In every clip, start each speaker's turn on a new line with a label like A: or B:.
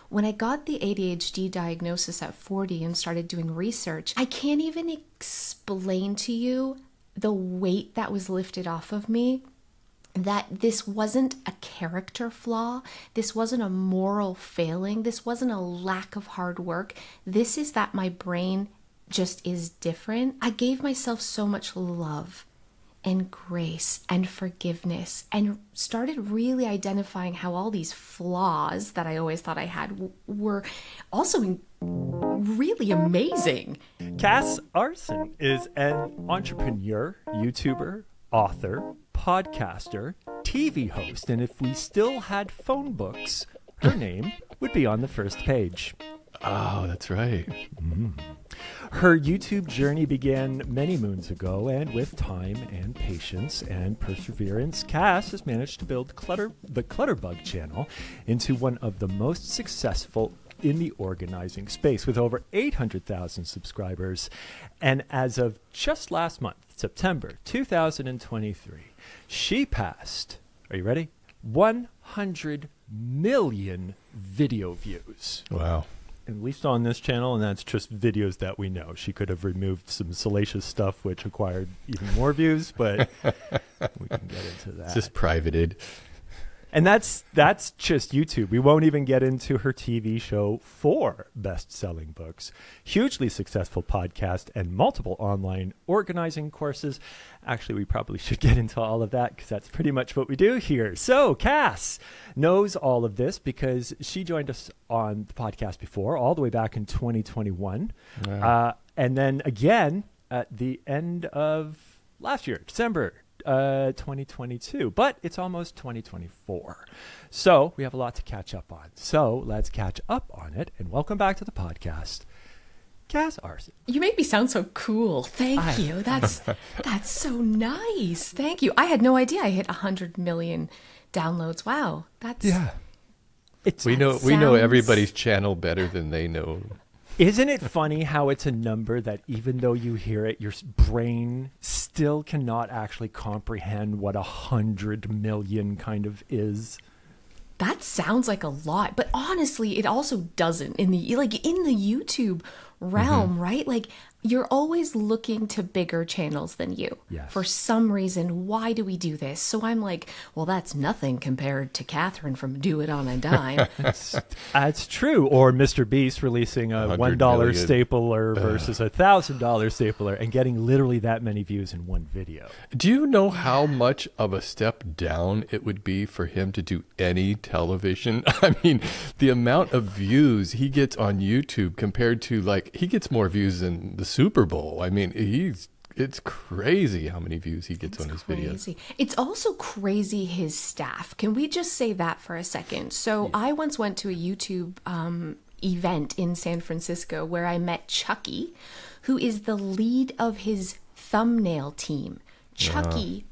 A: when I got the ADHD diagnosis at 40 and started doing research, I can't even explain to you the weight that was lifted off of me, that this wasn't a character flaw, this wasn't a moral failing, this wasn't a lack of hard work. This is that my brain just is different. I gave myself so much love and grace and forgiveness and started really identifying how all these flaws that I always thought I had were also really amazing.
B: Cas Aarssen is an entrepreneur, YouTuber, author, podcaster, TV host, and if we still had phone books, her name would be on the first page.
C: Oh, that's right.
B: Her YouTube journey began many moons ago, and with time and patience and perseverance, Cas has managed to build the Clutterbug channel into one of the most successful in the organizing space, with over 800,000 subscribers. And as of just last month, September 2023, she passed, are you ready? 100 million video views.
C: Wow.
B: At least on this channel, and that's just videos that we know. She could have removed some salacious stuff, which acquired even more views, but we can get into that.
C: It's just privated.
B: And that's just YouTube. We won't even get into her TV show, 4 best-selling books, hugely successful podcast, and multiple online organizing courses. Actually, we probably should get into all of that because that's pretty much what we do here. So Cas knows all of this because she joined us on the podcast before, all the way back in 2021.
C: Wow.
B: And then again at the end of last year, December 2022, but it's almost 2024. So we have a lot to catch up on. So let's catch up on it, and welcome back to the podcast, Cas Aarssen.
A: You make me sound so cool. Thank you. That's so nice. Thank you. I had no idea I hit 100 million downloads. Wow. That's
C: We know everybody's channel better than they know.
B: Isn't it funny how it's a number that even though you hear it, your brain still cannot actually comprehend what 100 million kind of is?
A: That sounds like a lot, but honestly, it also doesn't in the YouTube realm, right? Like, you're always looking to bigger channels than you.
B: Yes.
A: For some reason. Why do we do this? So I'm like, well, that's nothing compared to Catherine from Do It on a Dime.
B: That's true. Or Mr. Beast releasing a $1 stapler versus a $1,000 stapler and getting literally that many views in one video.
C: Do you know how much of a step down it would be for him to do any television? I mean, the amount of views he gets on YouTube compared to, like, he gets more views than the Super Bowl. I mean, it's crazy how many views he gets on his videos.
A: It's also crazy his staff. Can we just say that for a second? So I once went to a YouTube event in San Francisco where I met Chucky, who is the lead of his thumbnail team. Chucky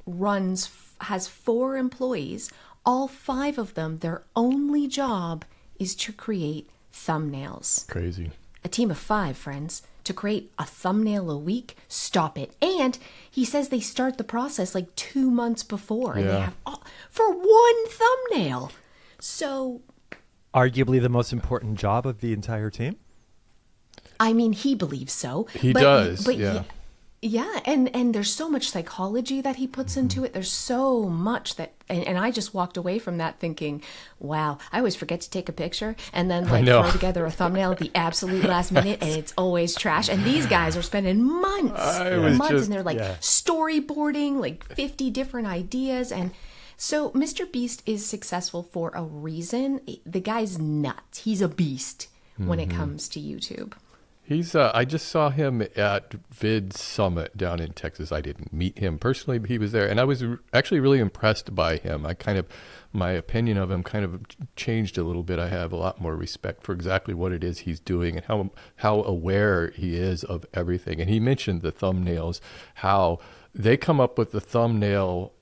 A: has 4 employees. All 5 of them, their only job is to create thumbnails.
C: Crazy.
A: A team of 5, friends, to create a thumbnail a week. Stop it. And he says they start the process like 2 months before, and they have for one thumbnail. So,
B: arguably the most important job of the entire team.
A: I mean, he believes so.
C: He does.
A: But yeah, and there's so much psychology that he puts into it. There's so much that, and I just walked away from that thinking, wow, I always forget to take a picture and then throw together a thumbnail at the absolute last minute, and it's always trash. And these guys are spending months, and they're like storyboarding like 50 different ideas. And so Mr. Beast is successful for a reason. The guy's nuts. He's a beast when it comes to YouTube.
C: He's. I just saw him at Vid Summit down in Texas. I didn't meet him personally, but he was there, and I was actually really impressed by him. My opinion of him kind of changed a little bit. I have a lot more respect for exactly what it is he's doing and how aware he is of everything. And he mentioned the thumbnails, how they come up with the thumbnail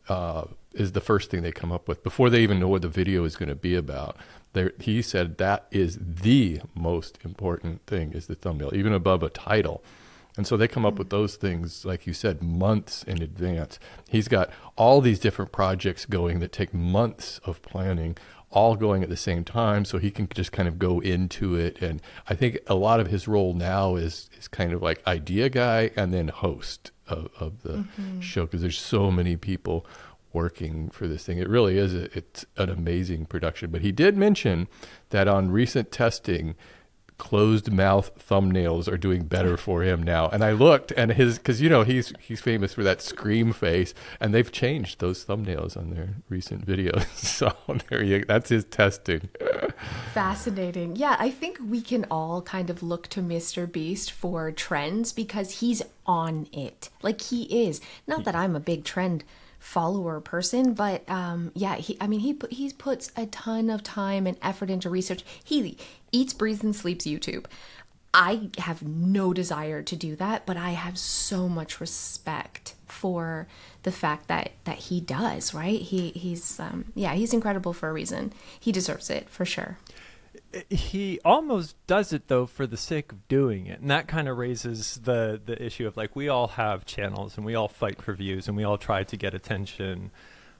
C: is the first thing they come up with before they even know what the video is going to be about. He said that is the most important thing, is the thumbnail, even above a title. And so they come up with those things, like you said, months in advance. He's got all these different projects going that take months of planning, all going at the same time, so he can just kind of go into it. And I think a lot of his role now is kind of like idea guy and then host of the show, because there's so many people working for this thing. It really is it's an amazing production. But he did mention that on recent testing, closed mouth thumbnails are doing better for him now. And I looked, and because he's famous for that scream face, and they've changed those thumbnails on their recent videos. So that's his testing.
A: Fascinating. Yeah, I think we can all kind of look to Mr. Beast for trends because he's on it. Like, he is. Not that I'm a big trend follower person, but he puts a ton of time and effort into research. He eats, breathes, and sleeps YouTube. I have no desire to do that, but I have so much respect for the fact that he does, right? He's incredible for a reason. He deserves it for sure.
B: He almost does it, though, for the sake of doing it. And that kind of raises the issue of, like, we all have channels and we all fight for views and we all try to get attention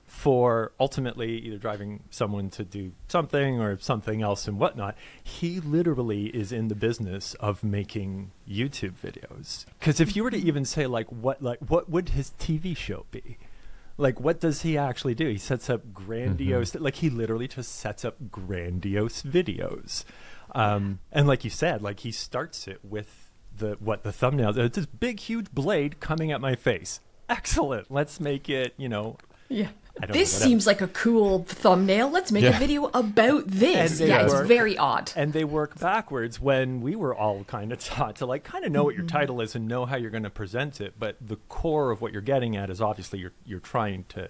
B: for ultimately either driving someone to do something or something else and whatnot. He literally is in the business of making YouTube videos. Because if you were to even say, what would his TV show be? Like, what does he actually do? He sets up grandiose, like, he literally just sets up grandiose videos. And like you said, like, he starts it with the thumbnail. It's this big, huge blade coming at my face. Excellent. Let's make it,
A: Yeah. This seems like a cool thumbnail. Let's make a video about this. It's very odd.
B: And they work backwards when we were all kind of taught to, like, kind of know what your title is and know how you're going to present it. But the core of what you're getting at is obviously you're trying to,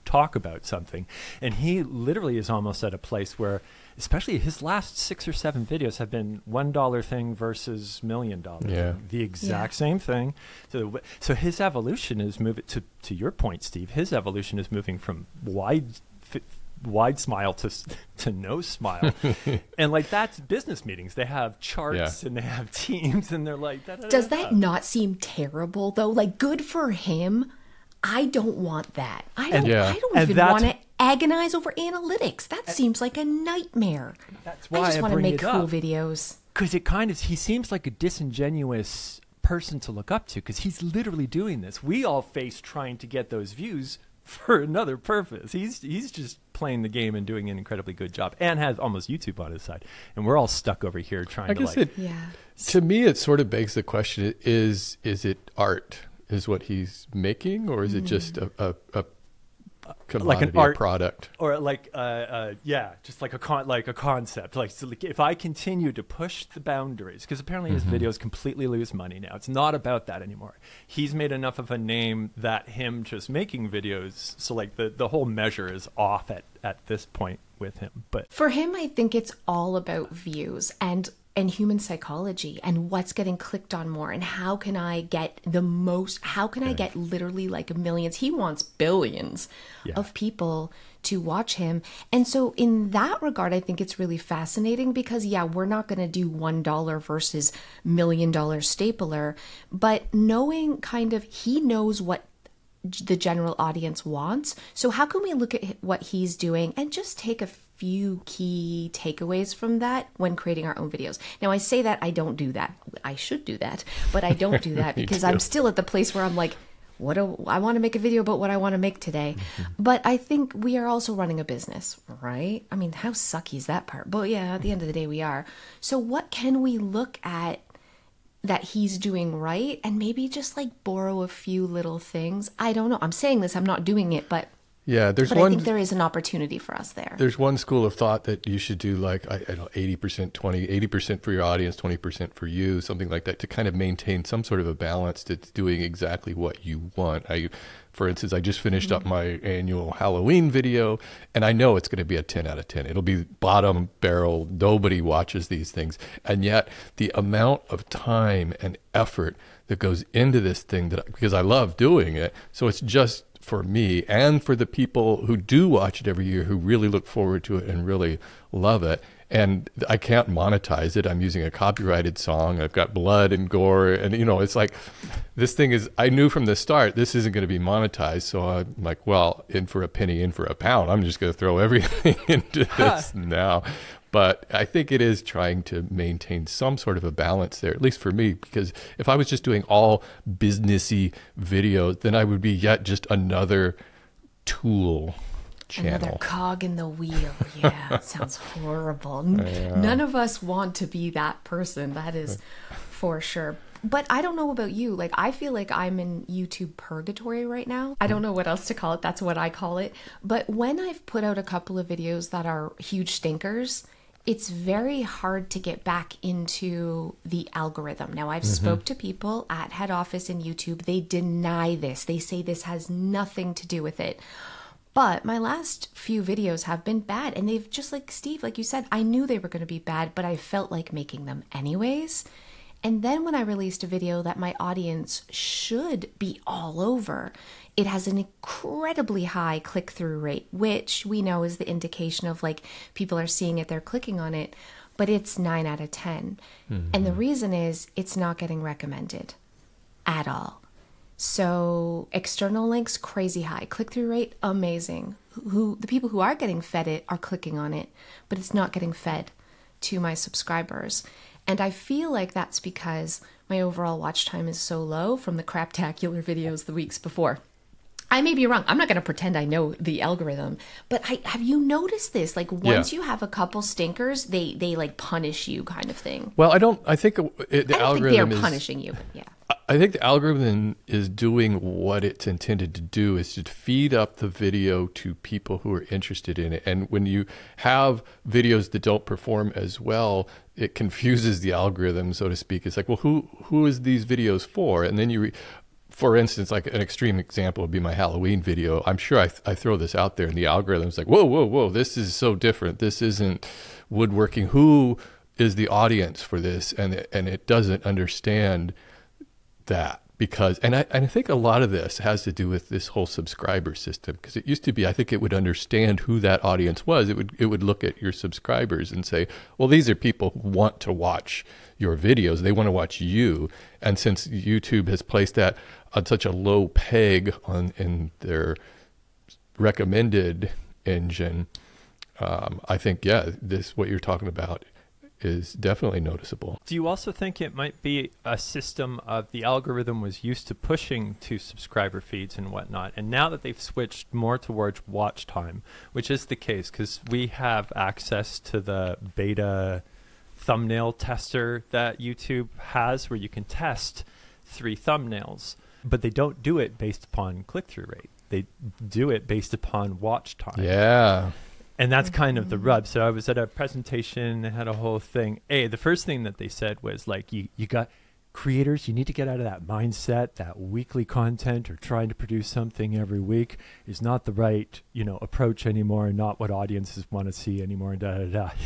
B: talk about something. And he literally is almost at a place where, especially his last 6 or 7 videos have been $1 thing versus $1 million thing. The exact same thing. So his evolution is moving to your point, Steve. His evolution is moving from wide smile to no smile. And, like, that's business meetings. They have charts and they have teams, and they're like,
A: Does that not seem terrible, though? Like, good for him. I don't want that. I don't even want to agonize over analytics. That seems like a nightmare.
B: That's why
A: I just want to make cool
B: up.
A: Videos.
B: Because he seems like a disingenuous person to look up to, because he's literally doing this. We all face trying to get those views for another purpose. He's just playing the game and doing an incredibly good job, and has almost YouTube on his side. And we're all stuck over here trying
C: to me, it sort of begs the question, is it art? Is what he's making, or is it just a commodity, like an art product,
B: or just like a concept? Like, so, like, if I continue to push the boundaries, because apparently his videos completely lose money now. It's not about that anymore. He's made enough of a name that him just making videos, so, like, the whole measure is off at this point with him. But
A: for him, I think it's all about views and human psychology and what's getting clicked on more, and how can I get I get literally like millions. He wants billions of people to watch him. And so in that regard, I think it's really fascinating because we're not going to do $1 versus $1 million stapler, but knowing kind of, he knows what the general audience wants. So how can we look at what he's doing and just take a few key takeaways from that when creating our own videos? Now, I say that I don't do that. I should do that, but I don't do that because I'm still at the place where I'm like, I want to make a video about what I want to make today. But I think we are also running a business, right? I mean, how sucky is that part? But at the end of the day, we are. So what can we look at that he's doing right, and maybe just like borrow a few little things? I don't know. I'm saying this, I'm not doing it, but I think there is an opportunity for us there.
C: There's one school of thought that you should do, like, I don't know, 80%, 80% for your audience, 20% for you, something like that, to kind of maintain some sort of a balance that's doing exactly what you want. For instance, I just finished up my annual Halloween video, and I know it's going to be a 10 out of 10. It'll be bottom barrel. Nobody watches these things. And yet the amount of time and effort that goes into this thing, because I love doing it, so it's just for me and for the people who do watch it every year, who really look forward to it and really love it. and I can't monetize it. I'm using a copyrighted song. I've got blood and gore, and it's like, this thing is, I knew from the start this isn't going to be monetized. So I'm like, well, in for a penny, in for a pound. I'm just going to throw everything into this now. But I think it is trying to maintain some sort of a balance there, at least for me, because if I was just doing all businessy videos, then I would be yet just another tool channel.
A: Another cog in the wheel. Yeah, it sounds horrible. None of us want to be that person. That is for sure. But I don't know about you. Like, I feel like I'm in YouTube purgatory right now. I don't know what else to call it. That's what I call it. But when I've put out a couple of videos that are huge stinkers, it's very hard to get back into the algorithm. Now, I've spoke to people at head office in YouTube. They deny this. They say this has nothing to do with it. But my last few videos have been bad. And they've just, like Steve, like you said, I knew they were going to be bad, but I felt like making them anyways. And then when I released a video that my audience should be all over, it has an incredibly high click-through rate, which we know is the indication of, like, people are seeing it, they're clicking on it, but it's 9 out of 10. And the reason is it's not getting recommended at all. So external links, crazy high. Click-through rate, amazing. The people who are getting fed it are clicking on it, but it's not getting fed to my subscribers. And I feel like that's because my overall watch time is so low from the craptacular videos the weeks before. I may be wrong. I'm not going to pretend I know the algorithm, but have you noticed this? Like, once you have a couple stinkers, they like punish you, kind of thing.
C: Well, I don't think the
A: I don't think they're punishing you, but yeah.
C: I think the algorithm is doing what it's intended to do, is to feed up the video to people who are interested in it. And when you have videos that don't perform as well, it confuses the algorithm, so to speak. It's like, well, who is these videos for? And then for instance, like an extreme example would be my Halloween video. I'm sure I throw this out there and the algorithm's like, whoa, this is so different. This isn't woodworking. Who is the audience for this? And it doesn't understand that, because I think a lot of this has to do with this whole subscriber system, because it used to be, I think it would understand who that audience was. It would look at your subscribers and say, well, these are people who want to watch your videos. They want to watch you. And since YouTube has placed that on such a low peg in their recommended engine, I think, what you're talking about is definitely noticeable.
B: Do you also think it might be a system of the algorithm was used to pushing to subscriber feeds and whatnot, and now that they've switched more towards watch time, which is the case because we have access to the beta thumbnail tester that YouTube has, where you can test 3 thumbnails, but they don't do it based upon click-through rate. They do it based upon watch time.
C: Yeah.
B: And that's kind of the rub. So I was at a presentation, had a whole thing. The first thing that they said was, like, you got creators, you need to get out of that mindset that weekly content or trying to produce something every week is not the right, approach anymore, and not what audiences want to see anymore. And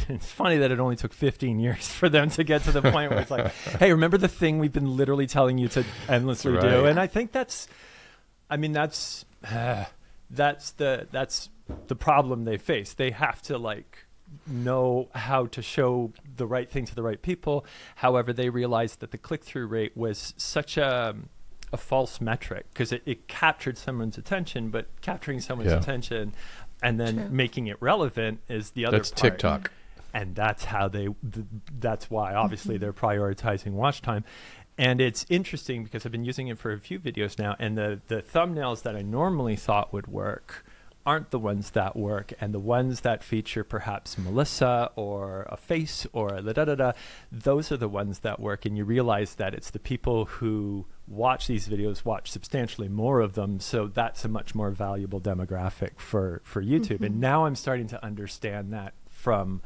B: It's funny that it only took 15 years for them to get to the point where it's like, hey, remember the thing we've been literally telling you to endlessly do? And I think that's the problem they face. They have to know how to show the right thing to the right people. However, they realized that the click-through rate was such a false metric, because it captured someone's attention, but capturing someone's attention and then making it relevant is the other part.
C: That's TikTok.
B: And that's how that's why obviously they're prioritizing watch time. And it's interesting because I've been using it for a few videos now, and the thumbnails that I normally thought would work aren't the ones that work, and the ones that feature perhaps Melissa or a face or a those are the ones that work. And you realize that it's the people who watch these videos watch substantially more of them, so that's a much more valuable demographic for YouTube. And now I'm starting to understand that from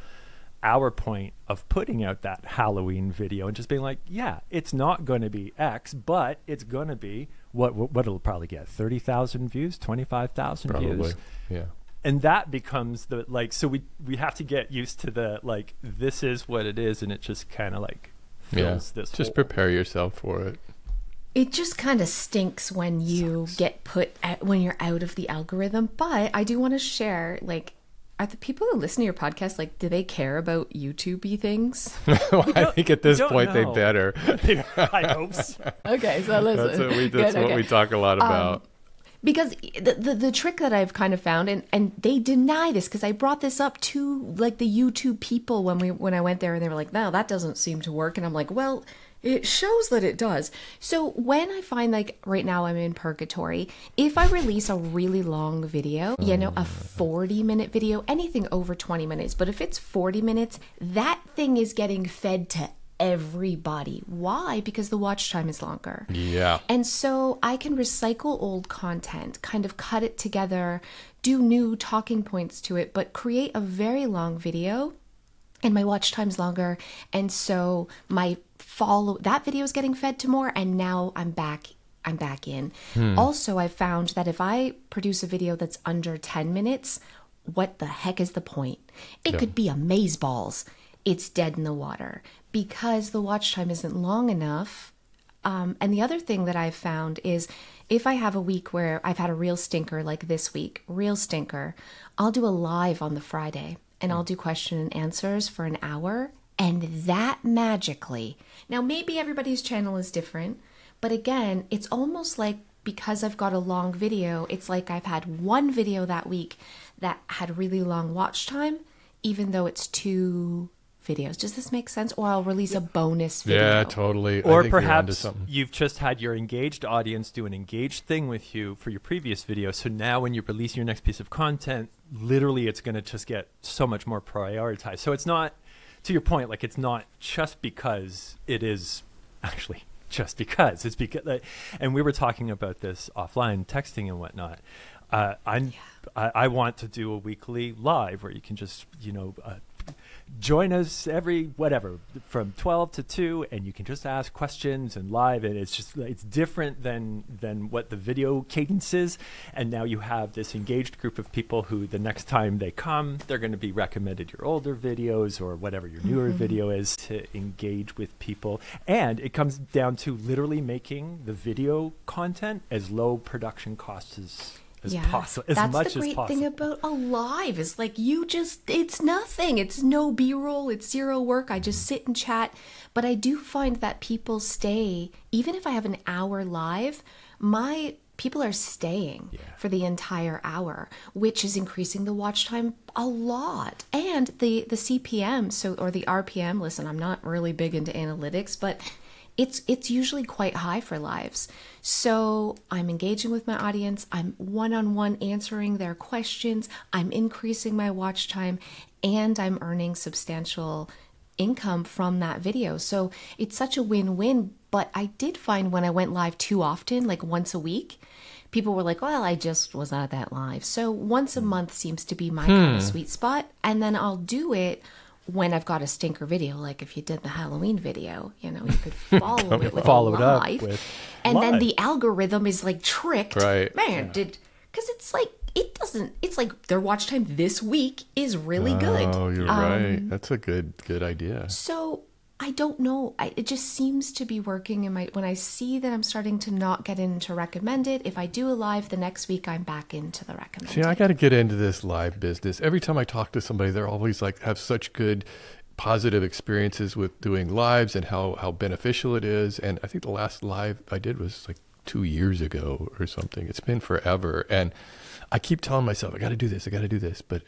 B: our point of putting out that Halloween video and just being like, yeah, it's not going to be X, but it's going to be what it'll probably get 30,000 views, 25,000 views.
C: Yeah.
B: And that becomes so we have to get used to this is what it is, and it just kind of fills this
C: just
B: hole.
C: Prepare yourself for it.
A: It just kind of stinks when you get when you're out of the algorithm. But I do want to share, Are the people who listen to your podcast, like, do they care about YouTube-y things?
C: Well, I think at this point they
B: know.
C: better.
B: I hope so.
A: Okay, so listen.
C: That's what we talk a lot about.
A: Because the trick that I've kind of found, and they deny this, because I brought this up to like the YouTube people when I went there, and they were like, no, that doesn't seem to work. And I'm like, well, it shows that it does. So when I find, like, right now I'm in purgatory, if I release a really long video, you know, a 40-minute video, anything over 20 minutes, but if it's 40 minutes, that thing is getting fed to everybody. Why? Because the watch time is longer.
C: Yeah.
A: And so I can recycle old content, kind of cut it together, do new talking points to it, but create a very long video, and my watch time's longer. And so that video is getting fed to more, and now I'm back in. Also, I found that if I produce a video that's under 10 minutes, what the heck is the point? It could be amazeballs. It's dead in the water because the watch time isn't long enough. And the other thing that I've found is if I have a week where I've had a real stinker, like this week, real stinker, I'll do a live on the Friday, and I'll do question and answers for an hour. And that magically, now maybe everybody's channel is different, but again, it's almost like, because I've got a long video, it's like I've had one video that week that had really long watch time, even though it's 2 videos. Does this make sense? Or I'll release a bonus video.
C: Yeah, totally.
B: Or
C: I think you're onto
B: perhaps
C: something.
B: you've just had your engaged audience do an engaged thing with you for your previous video. So now when you release your next piece of content, literally it's going to just get so much more prioritized. So it's not, to your point, like, it's not just because it is actually just because. It's because, and we were talking about this offline, texting and whatnot. I want to do a weekly live where you can just, join us from 12 to 2, and you can just ask questions and live, and it's different than what the video cadence is. And now you have this engaged group of people who the next time they come, they're going to be recommended your older videos or whatever your newer video is to engage with people. And it comes down to literally making the video content as low production costs as possible, as much as possible. That's the great thing about a live, is like, it's nothing. It's no B-roll. It's zero work. I just sit and chat. But I do find that people stay, even if I have an hour live, people are staying for the entire hour, which is increasing the watch time a lot. And the CPM, or the RPM, listen, I'm not really big into analytics, but it's usually quite high for lives. So I'm engaging with my audience. I'm one-on-one answering their questions. I'm increasing my watch time, and I'm earning substantial income from that video. So it's such a win-win. But I did find when I went live too often, like once a week, people were like, well, I just was not that live. So once a month seems to be my kind of sweet spot. And then I'll do it when I've got a stinker video, like if you did the Halloween video, you could follow it with follow
A: a
B: it up
A: live.
B: with
A: And
B: live.
A: then the algorithm is like tricked.
C: Right.
A: Man, because it's like, it's like their watch time this week is really good.
C: Oh, you're right. That's a good idea.
A: So I don't know. It just seems to be working when I see that I'm starting to not get into recommended. If I do a live the next week, I'm back into the recommended.
C: See, I got to get into this live business. Every time I talk to somebody, they're always like, have such good positive experiences with doing lives and how beneficial it is. And I think the last live I did was like 2 years ago or something. It's been forever. And I keep telling myself, I got to do this. But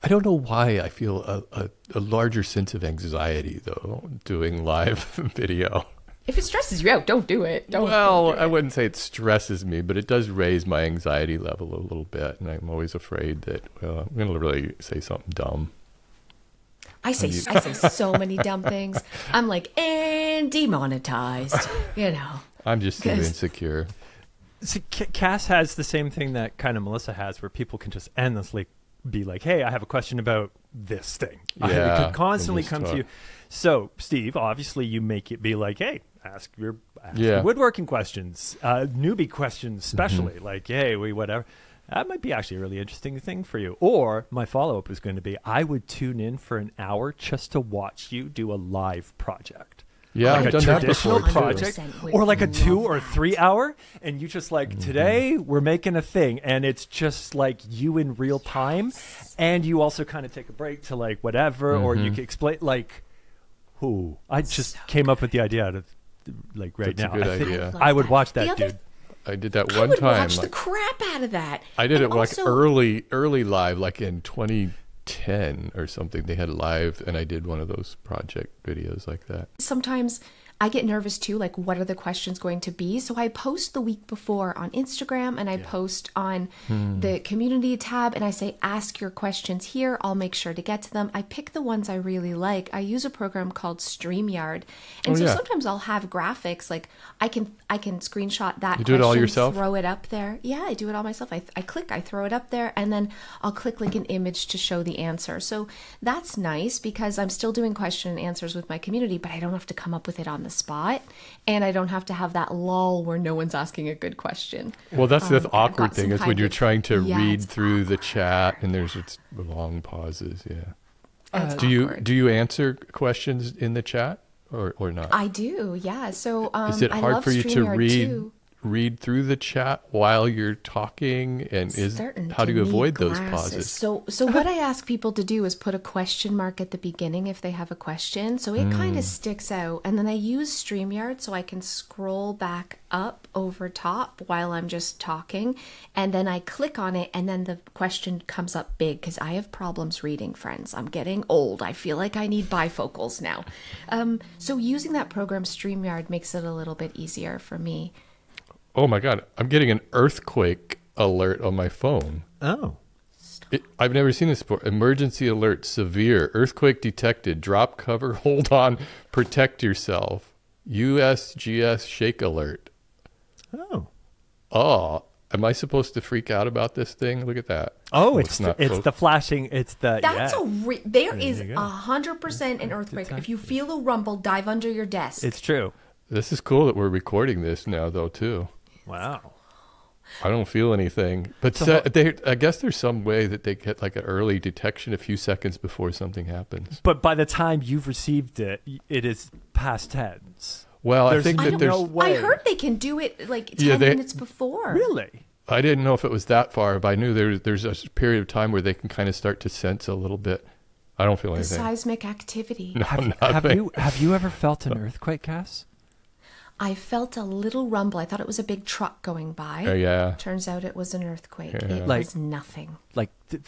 C: I don't know why I feel a larger sense of anxiety, though, doing live video.
A: If it stresses you out, don't do it.
C: I wouldn't say it stresses me, but it does raise my anxiety level a little bit. And I'm always afraid that, I'm going to really say something dumb.
A: I say so many dumb things. I'm like, and demonetized,
C: I'm just too insecure.
B: See, Cass has the same thing that kind of Melissa has, where people can just endlessly be like, hey, I have a question about this thing. It could constantly come to you. So, Steve, obviously you make it be like, hey, ask your woodworking questions, newbie questions especially, like, hey, whatever. That might be actually a really interesting thing for you. Or my follow-up is going to be, I would tune in for an hour just to watch you do a live project.
C: Yeah,
B: like
C: I've
B: a
C: done that
B: traditional
C: before, too.
B: project,
A: 100% would
B: or like a
A: love
B: 2 or
A: that.
B: 3 hour, and you just like today we're making a thing, and it's just like you in real time, and you also kind of take a break to like whatever, or you can explain like, who I just came up with the idea out of like right
C: That's
B: now.
C: a good
B: I think
C: idea.
B: I would watch
A: The
B: that,
A: other
B: dude.
C: I did that
A: I
C: one
A: would
C: time.
A: watch the
C: Like,
A: crap out of that.
C: I did
A: And
C: it like
A: also-
C: early live, like in 2010 or something. They had live, and I did one of those project videos like that.
A: Sometimes I get nervous too, like what are the questions going to be? So I post the week before on Instagram, and I post on the community tab, and I say, ask your questions here. I'll make sure to get to them. I pick the ones I really like. I use a program called StreamYard. And so sometimes I'll have graphics, like I can screenshot that.
C: You do it all
A: question,
C: yourself?
A: Throw it up there. Yeah, I do it all myself. I click, I throw it up there, and then I'll click like an image to show the answer. So that's nice because I'm still doing question and answers with my community, but I don't have to come up with it on the spot, and I don't have to have that lull where no one's asking a good question.
C: Well, that's the
A: I've
C: awkward
A: got some
C: thing is when
A: kind
C: you're
A: of-
C: trying to
A: Yeah,
C: read
A: it's
C: through the chat, and there's it's long pauses. Yeah.
A: It's
C: Do
A: awkward.
C: you answer questions in the chat or not?
A: I do, yeah. So
C: Is it
A: I
C: hard
A: love
C: for you to
A: StreamYard too.
C: read through the chat while you're talking, and
A: Starting
C: how do
A: to
C: you
A: need
C: avoid those
A: glasses.
C: pauses?
A: So what I ask people to do is put a question mark at the beginning if they have a question, so it kind of sticks out. And then I use StreamYard so I can scroll back up over top while I'm just talking, and then I click on it, and then the question comes up big because I have problems reading, friends. I'm getting old. I feel like I need bifocals now. So using that program StreamYard makes it a little bit easier for me.
C: Oh my God, I'm getting an earthquake alert on my phone.
B: Oh,
C: I've never seen this before. Emergency alert, severe, earthquake detected, drop cover, hold on, protect yourself. USGS shake alert. Oh, am I supposed to freak out about this thing? Look at that.
B: it's
C: not
B: it's the flashing. It's the
A: That's
B: yeah.
A: there is
B: you go.
A: 100% an earthquake. If you feel a rumble, dive under your desk.
B: It's true.
C: This is cool that we're recording this now, though, too.
B: Wow.
C: I don't feel anything. But I guess there's some way that they get like an early detection a few seconds before something happens.
B: But by the time you've received it, it is past tense.
C: Well, I
B: There's
C: think that
B: no
C: there's...
B: way.
A: I heard they can do it like 10
C: Yeah,
A: minutes before.
B: Really?
C: I didn't know if it was that far, but I knew there's a period of time where they can kind of start to sense a little bit. I don't feel
A: The
C: anything.
A: seismic activity.
C: No,
B: Have
C: nothing.
B: you ever felt an earthquake, Cass?
A: I felt a little rumble. I thought it was a big truck going by.
C: Oh, yeah.
A: Turns out it was an earthquake.
C: Yeah.
A: It
B: Like-
A: was nothing.
B: Like 10,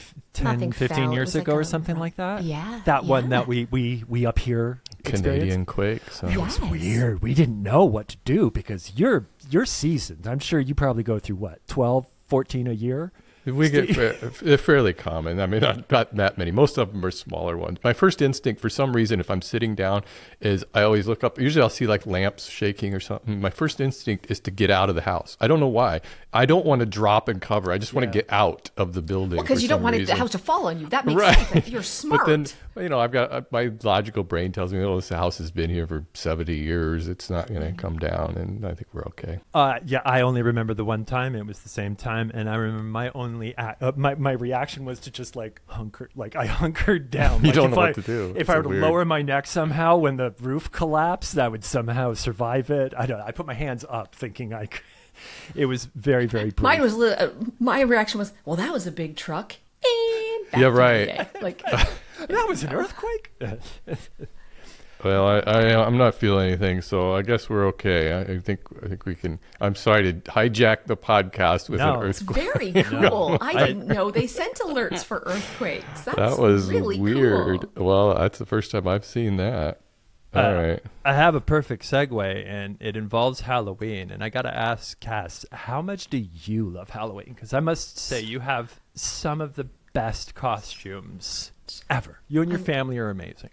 A: Nothing
B: 15
A: fell. It
B: years
A: was like
B: ago or
A: a
B: something
A: rum-
B: like that?
A: Yeah,
B: That one
A: yeah.
B: that we up here
C: Canadian
B: experienced?
C: quake. So.
B: It was
A: Yes.
B: weird. We didn't know what to do because you're seasoned. I'm sure you probably go through what, 12, 14 a year?
C: We get they're fairly common. I mean, not that many. Most of them are smaller ones. My first instinct, for some reason, if I'm sitting down, is I always look up. Usually, I'll see like lamps shaking or something. My first instinct is to get out of the house. I don't know why. I don't want to drop and cover. I just want to get out of the building.
A: Because
C: for
A: you don't
C: some
A: want the
C: reason.
A: house to fall on you. That makes
C: Right.
A: sense. If you're smart.
C: But then, I've got my logical brain tells me, oh, this house has been here for 70 years. It's not going to come down, and I think we're okay.
B: Yeah, I only remember the one time. It was the same time, and I remember my only my reaction was to just like hunker, like I hunkered down.
C: You
B: Like,
C: don't
B: if
C: know
B: I-
C: what to do.
B: If
C: It's
B: I
C: so
B: were to
C: weird.
B: lower my neck somehow when the roof collapsed, I would somehow survive it. I don't know. I put my hands up, thinking I could. It was very, very brief.
A: Mine was my reaction was, well, that was a big truck. And back
C: Yeah,
A: to my
C: right.
A: day. Like,
B: That was an earthquake.
C: Well, I'm not feeling anything, so I guess we're okay. I think we can. I'm sorry to hijack the podcast with
B: No.
C: an
A: it's
C: earthquake.
A: very cool. I didn't know they sent alerts for earthquakes. That's
C: That was
A: really
C: weird.
A: Cool.
C: Well, that's the first time I've seen that. All right.
B: I have a perfect segue, and it involves Halloween. And I got to ask, Cass, how much do you love Halloween? Because I must say, you have some of the best costumes ever. You and your family are amazing.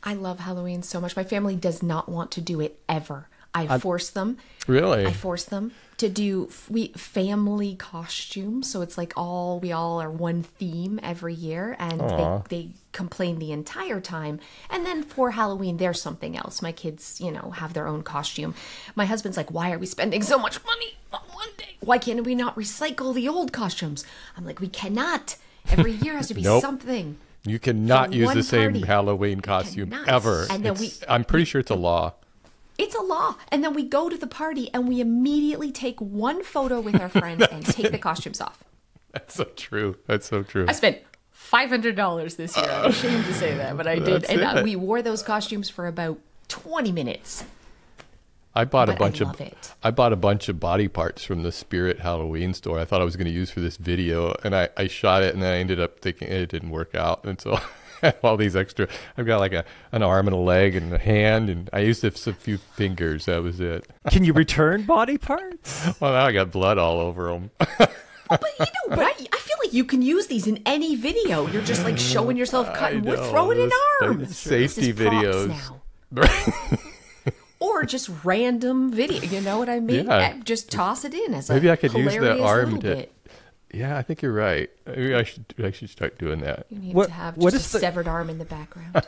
A: I love Halloween so much. My family does not want to do it ever. I force them.
C: Really?
A: I force them to do family costumes. So it's like we all are one theme every year, and they complain the entire time. And then for Halloween, there's something else. My kids, have their own costume. My husband's like, why are we spending so much money on one day? Why can't we not recycle the old costumes? I'm like, we cannot. Every year has to be
C: Nope.
A: something.
C: You cannot
A: For
C: use
A: one
C: the same
A: party.
C: Halloween costume
A: cannot.
C: ever.
A: And then
C: I'm pretty sure it's a law.
A: It's a law. And then we go to the party and we immediately take one photo with our friends and take the costumes off.
C: That's so true. That's so true.
A: I spent $500 this year. I'm ashamed to say that, but I did. And we wore those costumes for about 20 minutes.
C: I bought a bunch of body parts from the Spirit Halloween store. I thought I was going to use for this video, and I shot it, and then I ended up thinking it didn't work out, and so I have all these extra. I've got like an arm and a leg and a hand, and I used a few fingers. That was it.
B: Can you return body parts?
C: Well, now I got blood all over them.
A: But I feel like you can use these in any video. You're just like showing yourself cutting wood, throwing an arm.
C: Safety videos.
A: Now. Or just random video. You know what I mean?
C: Yeah.
A: Just toss it in as
C: maybe
A: a
C: I could use the arm to.
A: Bit.
C: Yeah, I think you're right. Maybe I should start doing that.
A: You need to have just a severed arm in the background.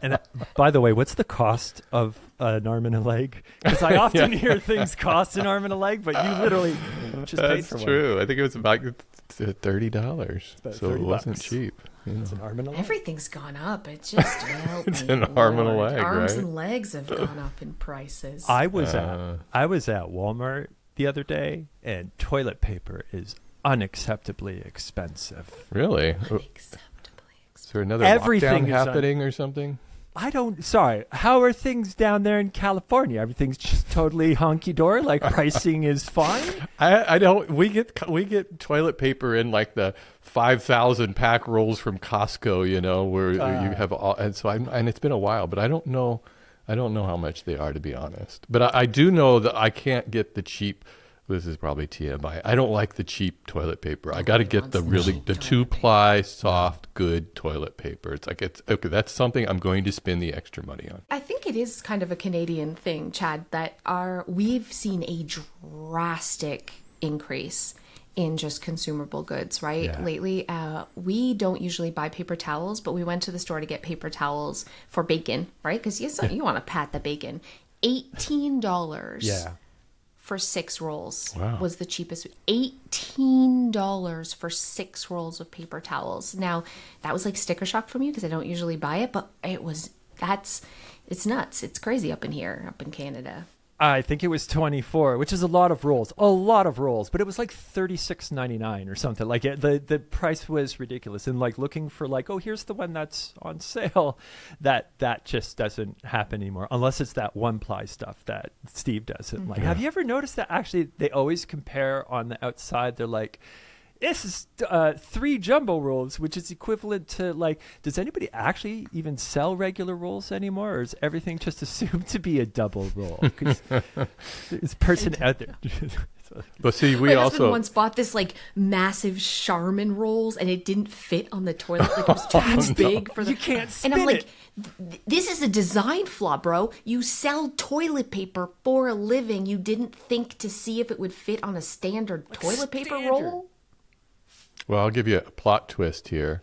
B: And by the way, what's the cost of an arm and a leg? Because I often hear things cost an arm and a leg, but you literally just paid for one.
C: That's true. I think it was about $30, so it wasn't cheap.
B: It's an arm and a leg.
A: Everything's gone up. It's just
C: it's an arm and a leg,
A: Arms
C: right?
A: and legs have gone up in prices.
B: I was at Walmart the other day, and toilet paper is unacceptably expensive.
C: Really?
A: Unacceptably expensive.
C: Is there another
B: Everything
C: lockdown happening or something?
B: Sorry, how are things down there in California? Everything's just totally honky-dory, like pricing is fine?
C: I don't, we get toilet paper in like the 5,000 pack rolls from Costco, you know, where you have all, and so and it's been a while, but I don't know how much they are, to be honest. But I do know that I can't get the cheap. This is probably TMI. I don't like the cheap toilet paper. I got to get the 2-ply soft, good toilet paper. It's like, okay, that's something I'm going to spend the extra money on.
A: I think it is kind of a Canadian thing, Chad, that we've seen a drastic increase in just consumable goods, right?
B: Yeah.
A: Lately, we don't usually buy paper towels, but we went to the store to get paper towels for bacon, right? Because you want to pat the bacon. $18.
B: Yeah.
A: For 6 rolls.
C: Wow.
A: Was the cheapest. $18 for 6 rolls of paper towels. Now, that was like sticker shock for me because I don't usually buy it, but it's nuts. It's crazy up in here, up in Canada.
B: I think it was 24, which is a lot of rolls, but it was like $36.99 or something. Like the price was ridiculous. And like looking for like, oh, here's the one that's on sale. That just doesn't happen anymore unless it's that 1-ply stuff that Steve does. And like, have you ever noticed that actually they always compare on the outside? They're like, this is 3 jumbo rolls, which is equivalent to like, does anybody actually even sell regular rolls anymore? Or is everything just assumed to be a double roll? Because there's a person out there.
C: But see,
A: My husband once bought this like massive Charmin rolls and it didn't fit on the toilet. Like it was too big for the.
B: You can't spin
A: And I'm like,
B: it.
A: this is a design flaw, bro. You sell toilet paper for a living. You didn't think to see if it would fit on a standard toilet paper roll?
C: Well, I'll give you a plot twist here.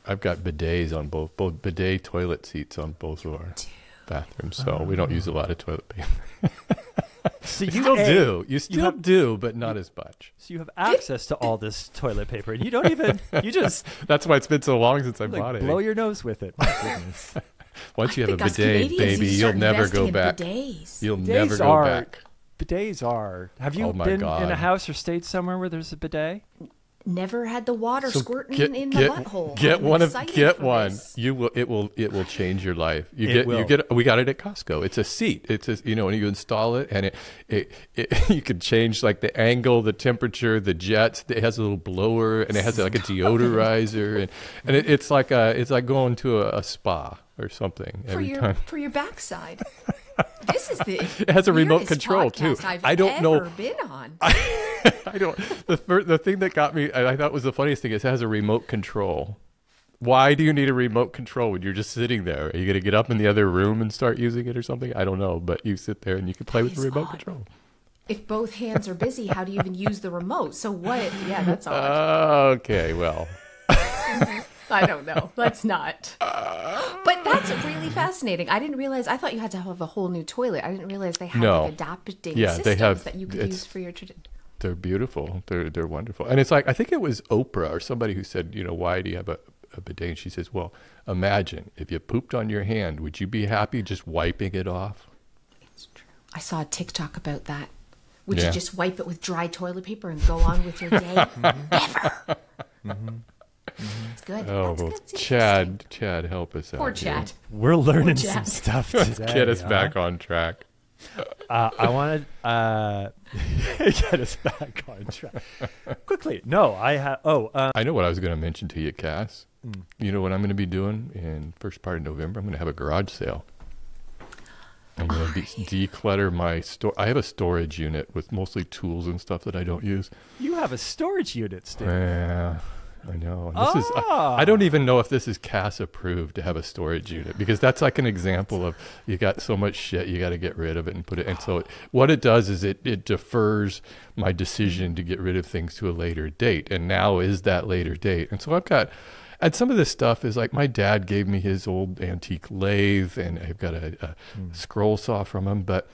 C: I've got bidets on both bidet toilet seats on both of our bathrooms, so we don't use a lot of toilet paper.
B: So
C: You still do, but not as much.
B: So you have access to all this toilet paper, and you don't even. You just.
C: That's why it's been so long since I bought it.
B: Blow your nose with it. My goodness.
C: Once you have a bidet, baby, you'll never go back. You'll never go back.
B: Bidets are. Have you been in a house or stayed somewhere where there's a bidet?
A: Never had the water squirting in the butthole.
C: Get one. You will. It will change your life. We got it at Costco. It's a seat. It's when you install it, and it you can change like the angle, the temperature, the jets. It has a little blower, and it has like a deodorizer, and it's like going to a spa or something
A: for your backside. This is
C: it has a remote control too.
A: I don't know. Been on.
C: I don't. The thing that got me, I thought was the funniest thing, is it has a remote control. Why do you need a remote control when you're just sitting there? Are you going to get up in the other room and start using it or something? I don't know, but you sit there and you can play with the remote control.
A: If both hands are busy, how do you even use the remote? So what? Yeah, that's odd.
C: Okay, well.
A: I don't know. Let's not. But that's really fascinating. I didn't realize. I thought you had to have a whole new toilet. I didn't realize they had like adapting systems that you could use for your tradition.
C: They're beautiful. They're wonderful. And it's like, I think it was Oprah or somebody who said, why do you have a bidet? And she says, well, imagine if you pooped on your hand, would you be happy just wiping it off?
A: I saw a TikTok about that. Would
C: Yeah.
A: you just wipe it with dry toilet paper and go on with your day? Never. It's good.
C: Oh,
A: That's
C: well,
A: good. It's
C: Chad, help us out.
A: Poor
C: here.
A: Chad.
B: We're learning
A: Poor
B: some
A: Chad.
B: stuff today.
C: Get us back on track.
B: I want to get us back on track quickly. No, I have.
C: I know what I was going to mention to you, Cass. You know what I'm going to be doing in first part of November? I'm going to have a garage sale. I'm going to declutter my store. I have a storage unit with mostly tools and stuff that I don't use.
B: You have a storage unit, Steve.
C: Yeah, I know. This is. I don't even know if this is Cass approved to have a storage unit, because that's like an example of you got so much shit you got to get rid of it and put it. And so what it does is it defers my decision to get rid of things to a later date. And now is that later date. And so I've got. And some of this stuff is like my dad gave me his old antique lathe, and I've got a scroll saw from him. But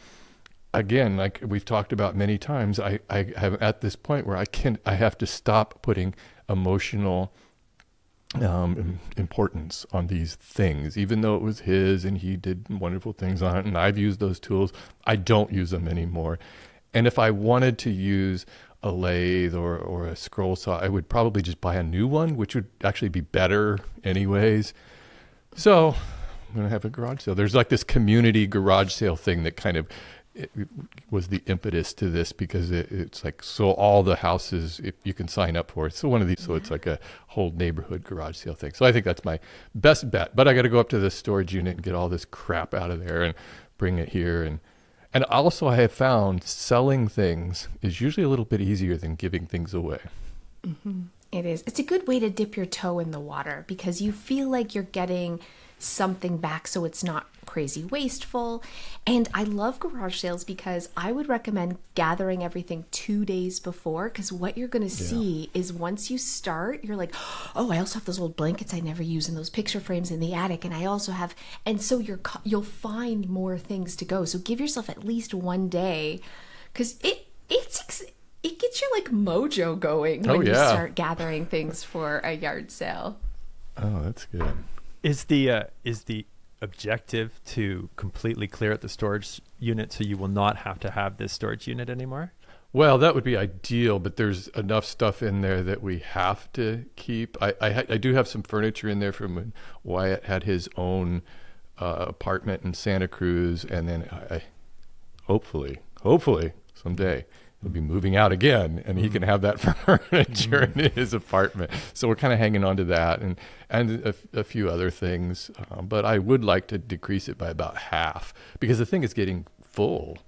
C: again, like we've talked about many times, I have at this point where I have to stop putting emotional importance on these things, even though it was his and he did wonderful things on it, and I've used those tools. I don't use them anymore. And if I wanted to use a lathe or a scroll saw, I would probably just buy a new one, which would actually be better anyways. So I'm going to have a garage sale. There's like this community garage sale thing that kind of it was the impetus to this, because it's like, so all the houses, if you can sign up for it. So one of these, so it's like a whole neighborhood garage sale thing. So I think that's my best bet, but I got to go up to the storage unit and get all this crap out of there and bring it here. And also I have found selling things is usually a little bit easier than giving things away.
A: It is. It's a good way to dip your toe in the water, because you feel like you're getting something back, so it's not crazy wasteful. And I love garage sales because I would recommend gathering everything 2 days before, because what you're going to see is once you start, you're like, oh, I also have those old blankets I never use and those picture frames in the attic, and I also have, and so you'll find more things to go. So give yourself at least 1 day, because it gets your like mojo going when you start gathering things for a yard sale.
C: Oh, that's good.
B: Is the objective to completely clear out the storage unit so you will not have to have this storage unit anymore?
C: Well, that would be ideal, but there's enough stuff in there that we have to keep. I do have some furniture in there from when Wyatt had his own apartment in Santa Cruz, and then I hopefully someday he'll be moving out again, and he can have that furniture in his apartment. So we're kind of hanging on to that, and a few other things. But I would like to decrease it by about half, because the thing is getting full.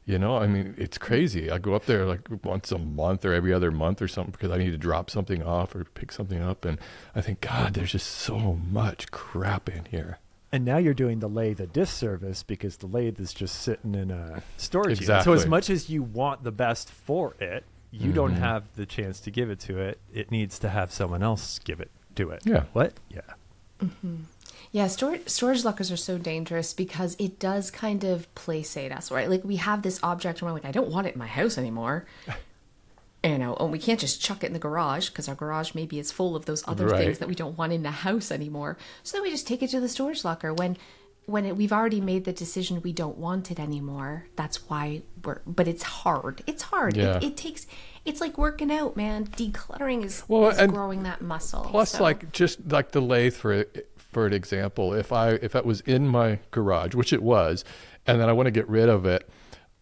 C: You know, I mean, it's crazy. I go up there like once a month or every other month or something, because I need to drop something off or pick something up. And I think, God, there's just so much crap in here.
B: And now you're doing the lathe a disservice, because the lathe is just sitting in a storage unit.
C: Exactly.
B: So as much as you want the best for it, you don't have the chance to give it to it. It needs to have someone else give it to it.
C: Yeah.
B: What? Yeah.
A: Yeah, storage lockers are so dangerous because it does kind of placate us, right? Like we have this object and we're like, I don't want it in my house anymore. You know, and we can't just chuck it in the garage, because our garage maybe is full of those other things that we don't want in the house anymore. So then we just take it to the storage locker when we've already made the decision we don't want it anymore. That's why but it's hard. It's hard.
C: Yeah.
A: It's like working out, man. Decluttering is growing that muscle.
C: Plus, like just like the lathe for an example, if it was in my garage, which it was, and then I want to get rid of it,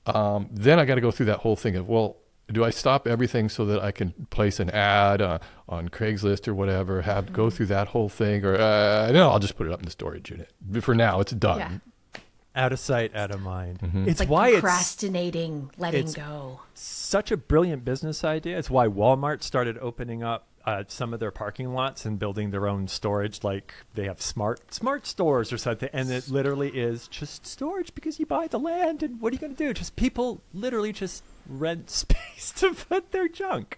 C: then I got to go through that whole thing of, well, do I stop everything so that I can place an ad on Craigslist or whatever, go through that whole thing, or no, I'll just put it up in the storage unit. For now, it's done.
A: Yeah.
B: Out of sight, out of mind.
A: It's like
B: why
A: procrastinating, letting go.
B: Such a brilliant business idea. It's why Walmart started opening up some of their parking lots and building their own storage, like they have smart stores or something, and it literally is just storage, because you buy the land, and what are you going to do? Just people literally just rent space to put their junk.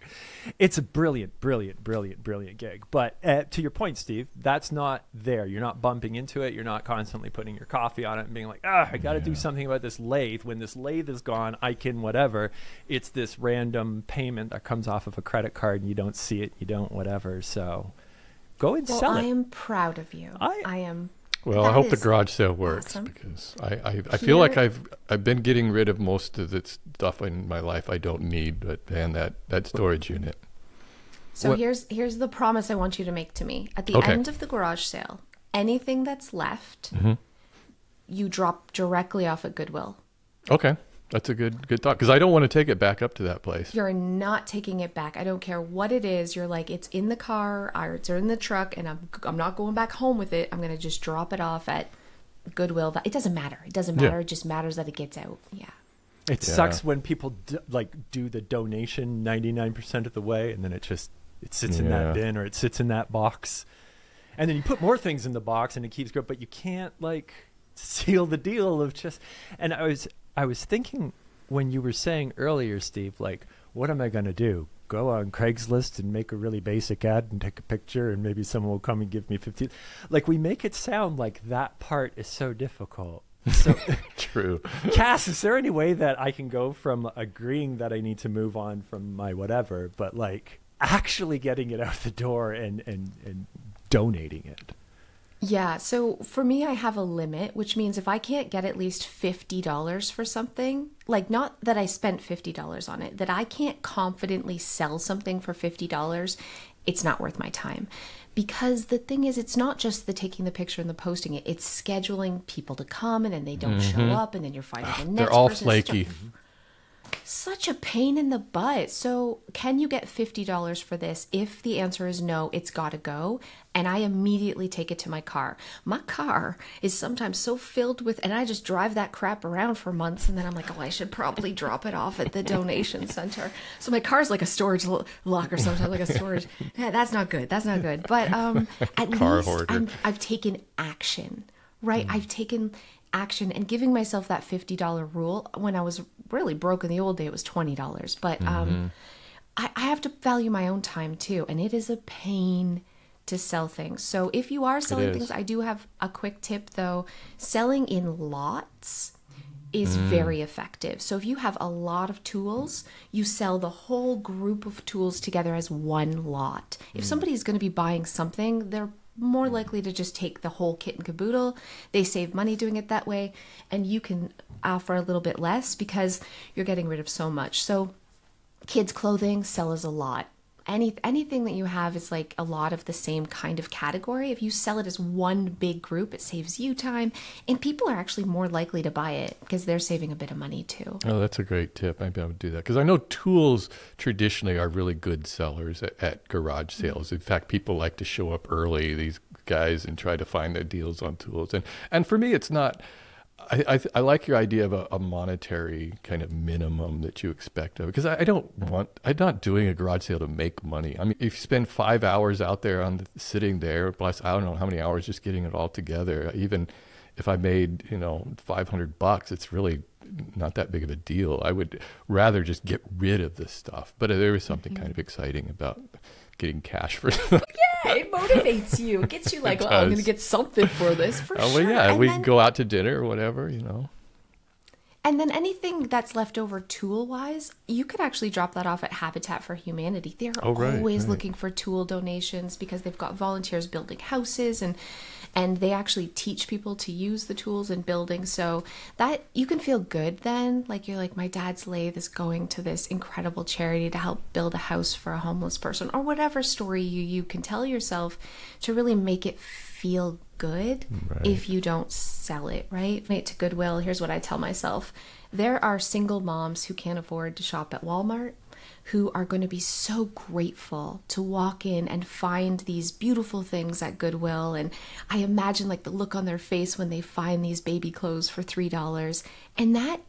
B: It's a brilliant gig. But to your point, Steve, that's not there. You're not bumping into it. You're not constantly putting your coffee on it and being like, I got to do something about this lathe. When this lathe is gone, I can whatever. It's this random payment that comes off of a credit card, and you don't see it. You don't whatever. So go and sell it.
A: I am proud of you. I am
C: Well,
A: That
C: I hope the
A: is
C: garage sale works
A: awesome.
C: because I feel like I've been getting rid of most of the stuff in my life I don't need, but man, that storage unit.
A: So here's the promise I want you to make to me. At the end of the garage sale, anything that's left, you drop directly off at Goodwill.
C: Okay. That's a good thought because I don't want to take it back up to that place.
A: You're not taking it back. I don't care what it is. You're like, it's in the car or it's in the truck, and I'm not going back home with it. I'm going to just drop it off at Goodwill. It doesn't matter. It doesn't matter. It just matters that it gets out. Yeah.
B: It sucks when people do the donation 99% of the way, and then it sits in that bin or it sits in that box, and then you put more things in the box and it keeps growing, but you can't seal the deal of just. And I was thinking when you were saying earlier, Steve, what am I going to do? Go on Craigslist and make a really basic ad and take a picture and maybe someone will come and give me 50. We make it sound like that part is so difficult. So
C: True.
B: Cas, is there any way that I can go from agreeing that I need to move on from my whatever, but actually getting it out the door and donating it?
A: Yeah, so for me, I have a limit, which means if I can't get at least $50 for something, not that I spent $50 on it, that I can't confidently sell something for $50, it's not worth my time. Because the thing is, it's not just the taking the picture and the posting it, it's scheduling people to come and then they don't show up and then you're finding the next
C: They're all
A: person.
C: flaky.
A: Such a pain in the butt. So can you get $50 for this? If the answer is no, it's got to go. And I immediately take it to my car. My car is sometimes so filled with, and I just drive that crap around for months. And then I'm like, oh, I should probably drop it off at the donation center. So my car's like a storage locker sometimes, like a storage. Yeah, that's not good. That's not good. But at
C: Car
A: least
C: hoarder.
A: I've taken action, right? I've taken action and giving myself that $50 rule. When I was really broke in the old day, it was $20. But I have to value my own time too. And it is a pain to sell things. So if you are selling things, I do have a quick tip though. Selling in lots is very effective. So if you have a lot of tools, you sell the whole group of tools together as one lot. If somebody is going to be buying something, they're more likely to just take the whole kit and caboodle. They save money doing it that way, and you can offer a little bit less because you're getting rid of so much. So kids' clothing, sell as a lot. Anything that you have is a lot of the same kind of category. If you sell it as one big group, it saves you time, and people are actually more likely to buy it because they're saving a bit of money too.
C: Oh, that's a great tip. Maybe I would do that because I know tools traditionally are really good sellers at garage sales. In fact, people like to show up early, these guys, and try to find their deals on tools. And for me, it's not. I like your idea of a monetary kind of minimum that you expect of it, because I'm not doing a garage sale to make money. I mean, if you spend 5 hours out there sitting there, plus I don't know how many hours just getting it all together, even if I made, $500, it's really not that big of a deal. I would rather just get rid of this stuff. But there is something kind of exciting about getting cash for stuff.
A: Yeah, it motivates you. It gets you I'm going to get something for this, for sure.
C: Well, yeah,
A: and
C: we
A: then,
C: go out to dinner or whatever,
A: And then anything that's left over tool-wise, you could actually drop that off at Habitat for Humanity. They're always looking for tool donations because they've got volunteers building houses and they actually teach people to use the tools in building. So that you can feel good then. You're like, my dad's lathe is going to this incredible charity to help build a house for a homeless person, or whatever story you can tell yourself to really make it feel good. If you don't sell it, right? To Goodwill, here's what I tell myself. There are single moms who can't afford to shop at Walmart who are going to be so grateful to walk in and find these beautiful things at Goodwill. And I imagine the look on their face when they find these baby clothes for $3. And that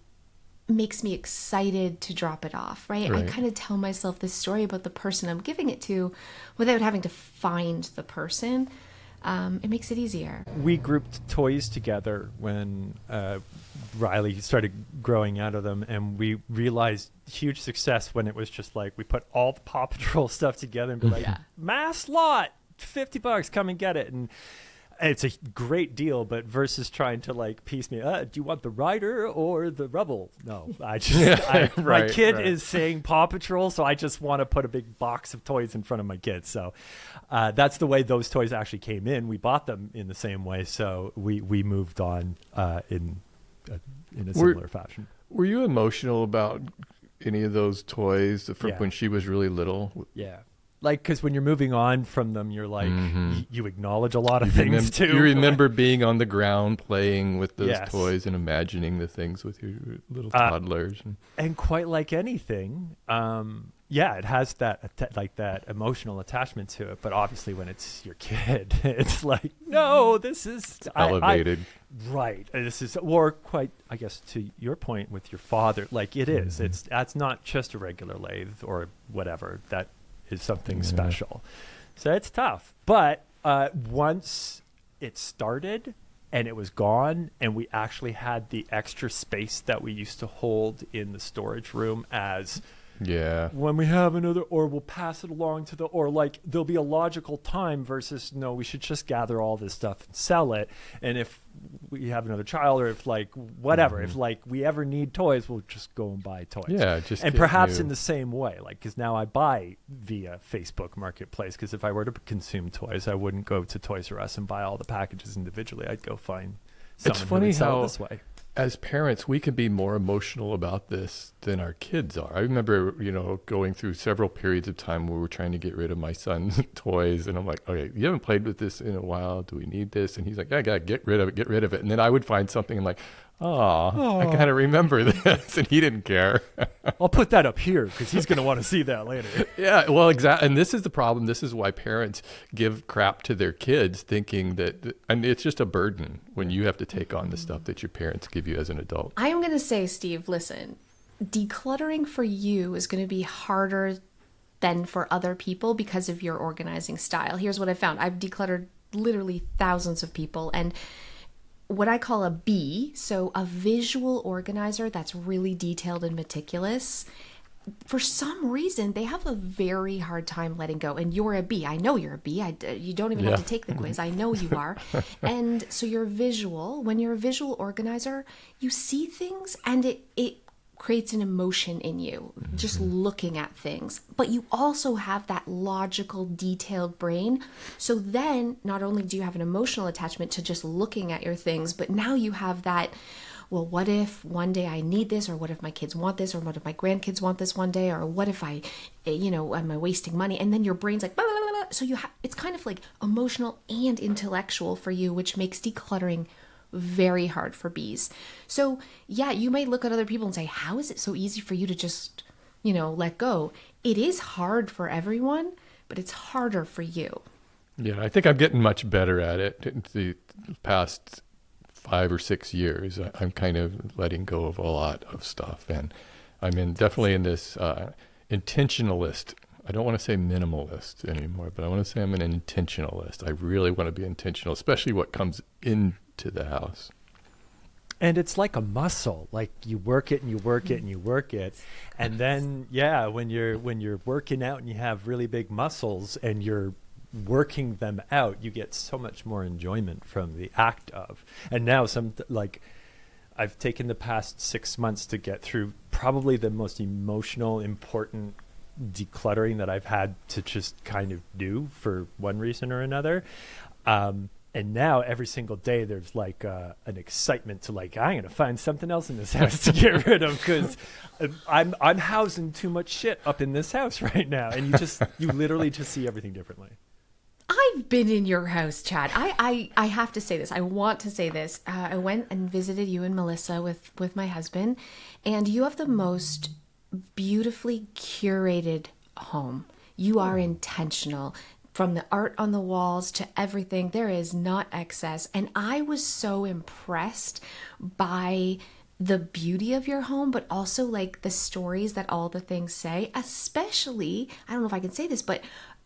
A: makes me excited to drop it off, right? I kind of tell myself this story about the person I'm giving it to without having to find the person. It makes it easier.
B: We grouped toys together when Riley started growing out of them, and we realized huge success when it was just we put all the Paw Patrol stuff together and be mass lot, $50, come and get it. And it's a great deal, but versus trying to like piece me, do you want the rider or the rebel? No, I just, my kid is saying Paw Patrol, so I just want to put a big box of toys in front of my kids. So that's the way those toys actually came in. We bought them in the same way, so we moved on in a similar fashion.
C: Were you emotional about any of those toys from when she was really little?
B: Yeah. Like, because when you're moving on from them, you're like, you acknowledge a lot of things too.
C: You remember being on the ground playing with those toys and imagining the things with your little toddlers.
B: And quite like anything, it has that emotional attachment to it. But obviously when it's your kid, it's like, no, this is
C: elevated.
B: Right. This is, or quite, I guess, to your point with your father, like it is. That's not just a regular lathe or whatever. That is something special. So it's tough. But once it started and it was gone and we actually had the extra space that we used to hold in the storage room as when we have another, or we'll pass it along to or like there'll be a logical time versus no, we should just gather all this stuff and sell it. And if we have another child, or if like whatever, if like we ever need toys, we'll just go and buy toys.
C: Yeah, just
B: and perhaps in the same way, like because now I buy via Facebook Marketplace. Because if I were to consume toys, I wouldn't go to Toys R Us and buy all the packages individually. I'd go find someone who would sell it this way.
C: As parents, we can be more emotional about this than our kids are. I remember, going through several periods of time where we're trying to get rid of my son's toys. And I'm like, okay, you haven't played with this in a while. Do we need this? And he's like, yeah, I got to get rid of it. And then I would find something and like, I kind of remember this. And he didn't care.
B: I'll put that up here because he's going to want to see that later.
C: Yeah, well, exactly. And this is the problem. This is why parents give crap to their kids, thinking that, and it's just a burden when you have to take on the stuff that your parents give you as an adult.
A: I am going to say, Steve, listen, decluttering for you is going to be harder than for other people because of your organizing style. Here's what I found. I've decluttered literally thousands of people, and what I call a B, so a visual organizer that's really detailed and meticulous, for some reason, they have a very hard time letting go. And you're a B. I know you're a B. You don't even have to take the quiz. I know you are. And so you're visual. When you're a visual organizer, you see things and it creates an emotion in you just looking at things. But you also have that logical, detailed brain. So then not only do you have an emotional attachment to just looking at your things, but now you have that, well, what if one day I need this, or what if my kids want this, or what if my grandkids want this one day, or what if am I wasting money? And then your brain's like, blah, blah, blah, blah. So it's kind of like emotional and intellectual for you, which makes decluttering very hard for bees. So yeah, you may look at other people and say, how is it so easy for you to just, let go? It is hard for everyone, but it's harder for you.
C: Yeah, I think I'm getting much better at it. In the past 5 or 6 years, I'm kind of letting go of a lot of stuff. And I'm definitely in this intentionalist. I don't want to say minimalist anymore, but I want to say I'm an intentionalist. I really want to be intentional, especially what comes into the house.
B: And it's like a muscle. Like you work it and you work it and you work it. And then, when you're working out and you have really big muscles and you're working them out, you get so much more enjoyment from the act of. And now I've taken the past 6 months to get through probably the most emotional, important decluttering that I've had to just kind of do for one reason or another. And now every single day there's like an excitement to I'm going to find something else in this house to get rid of, because I'm housing too much shit up in this house right now. And you literally just see everything differently.
A: I've been in your house, Chad. I have to say this. I want to say this. I went and visited you and Melissa with my husband, and you have the most beautifully curated home. You are intentional. From the art on the walls to everything, there is not excess. And I was so impressed by the beauty of your home, but also like the stories that all the things say, especially, I don't know if I can say this, but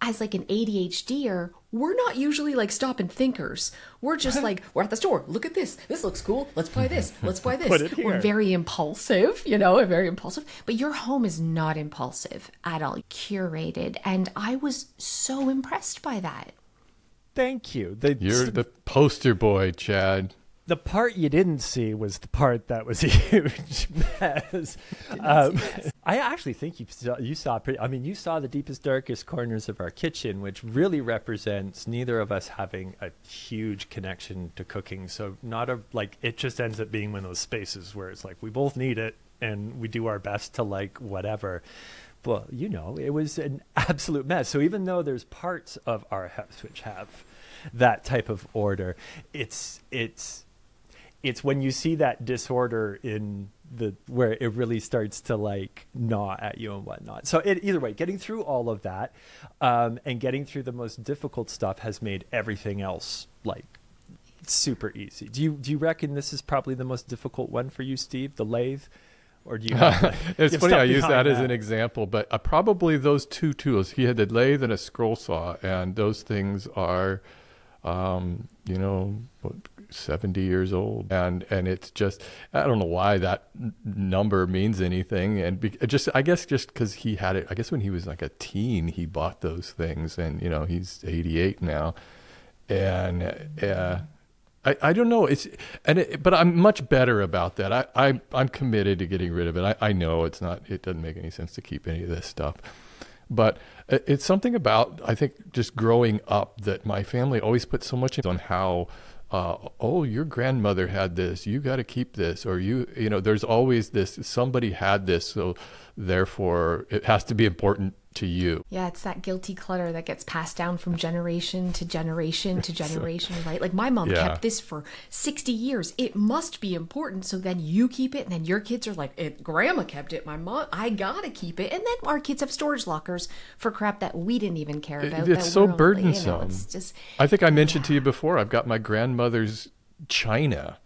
A: as like an ADHDer, we're not usually like stopping thinkers. We're just like, we're at the store. Look at this. This looks cool. Let's buy this. Let's buy this.
B: Put it here.
A: We're very impulsive, very impulsive. But your home is not impulsive at all. Curated. And I was so impressed by that.
B: Thank you.
C: You're the poster boy, Chad.
B: The part you didn't see was the part that was a huge mess. I actually think you saw you saw the deepest, darkest corners of our kitchen, which really represents neither of us having a huge connection to cooking. So it just ends up being one of those spaces where it's like we both need it and we do our best to like whatever. Well, it was an absolute mess. So even though there's parts of our house which have that type of order, it's when you see that disorder in where it really starts to like gnaw at you and whatnot. So either way, getting through all of that and getting through the most difficult stuff has made everything else like super easy. Do you reckon this is probably the most difficult one for you, Steve, the lathe? Or do you have,
C: it's funny I use that as an example, but probably those two tools. He had the lathe and a scroll saw, and those things are 70 years old, and it's just, I don't know why that number means anything, and I guess just because he had it, I guess when he was like a teen he bought those things, and he's 88 now, and I don't know, but I'm much better about that. I'm committed to getting rid of it. I know it doesn't make any sense to keep any of this stuff. But it's something about, I think, just growing up that my family always put so much on how, your grandmother had this, you got to keep this, or there's always this, somebody had this, so therefore it has to be important to you.
A: Yeah, it's that guilty clutter that gets passed down from generation to generation to generation, right? Like my mom kept this for 60 years. It must be important. So then you keep it, and then your kids are like, grandma kept it, my mom, I gotta keep it. And then our kids have storage lockers for crap that we didn't even care about.
C: It's so burdensome.
A: Only, it's just,
C: I think I mentioned to you before, I've got my grandmother's china.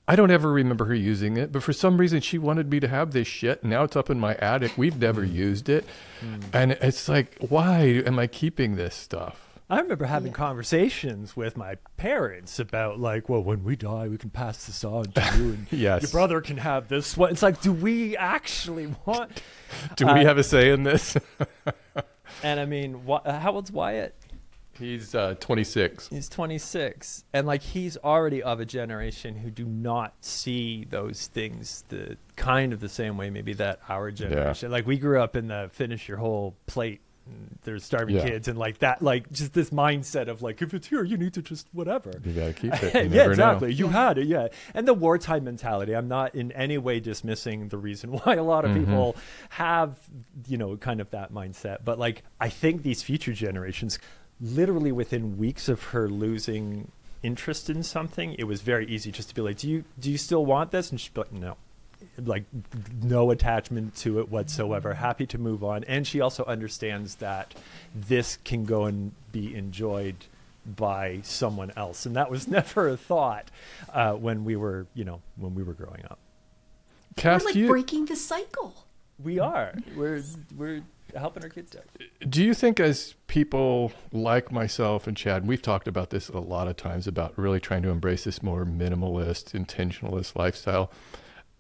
C: I don't ever remember her using it, but for some reason she wanted me to have this shit. Now it's up in my attic. We've never used it. And it's like, why am I keeping this stuff?
B: I remember having conversations with my parents about like, well, when we die, we can pass this on to you, and
C: yes,
B: your brother can have this one. It's like, do we actually want?
C: Do we have a say in this?
B: And I mean, how old's Wyatt?
C: He's 26.
B: He's 26. And like, he's already of a generation who do not see those things the kind of the same way maybe that our generation. Like, we grew up in the finish your whole plate, there's starving kids, and like that, like just this mindset of like, if it's here, you need to just whatever.
C: You got to keep it. You
B: Yeah, exactly.
C: Know.
B: You had it, And the wartime mentality, I'm not in any way dismissing the reason why a lot of people have, kind of that mindset. But like, I think these future generations, literally within weeks of her losing interest in something, it was very easy just to be like, do you still want this? And she'd be like, no. Like, no attachment to it whatsoever, happy to move on. And she also understands that this can go and be enjoyed by someone else, and that was never a thought when we were growing up.
C: Cass,
A: we're like breaking the cycle.
B: We are. We're helping our kids out.
C: Do you think, as people like myself and Chad, we've talked about this a lot of times about really trying to embrace this more minimalist, intentionalist lifestyle,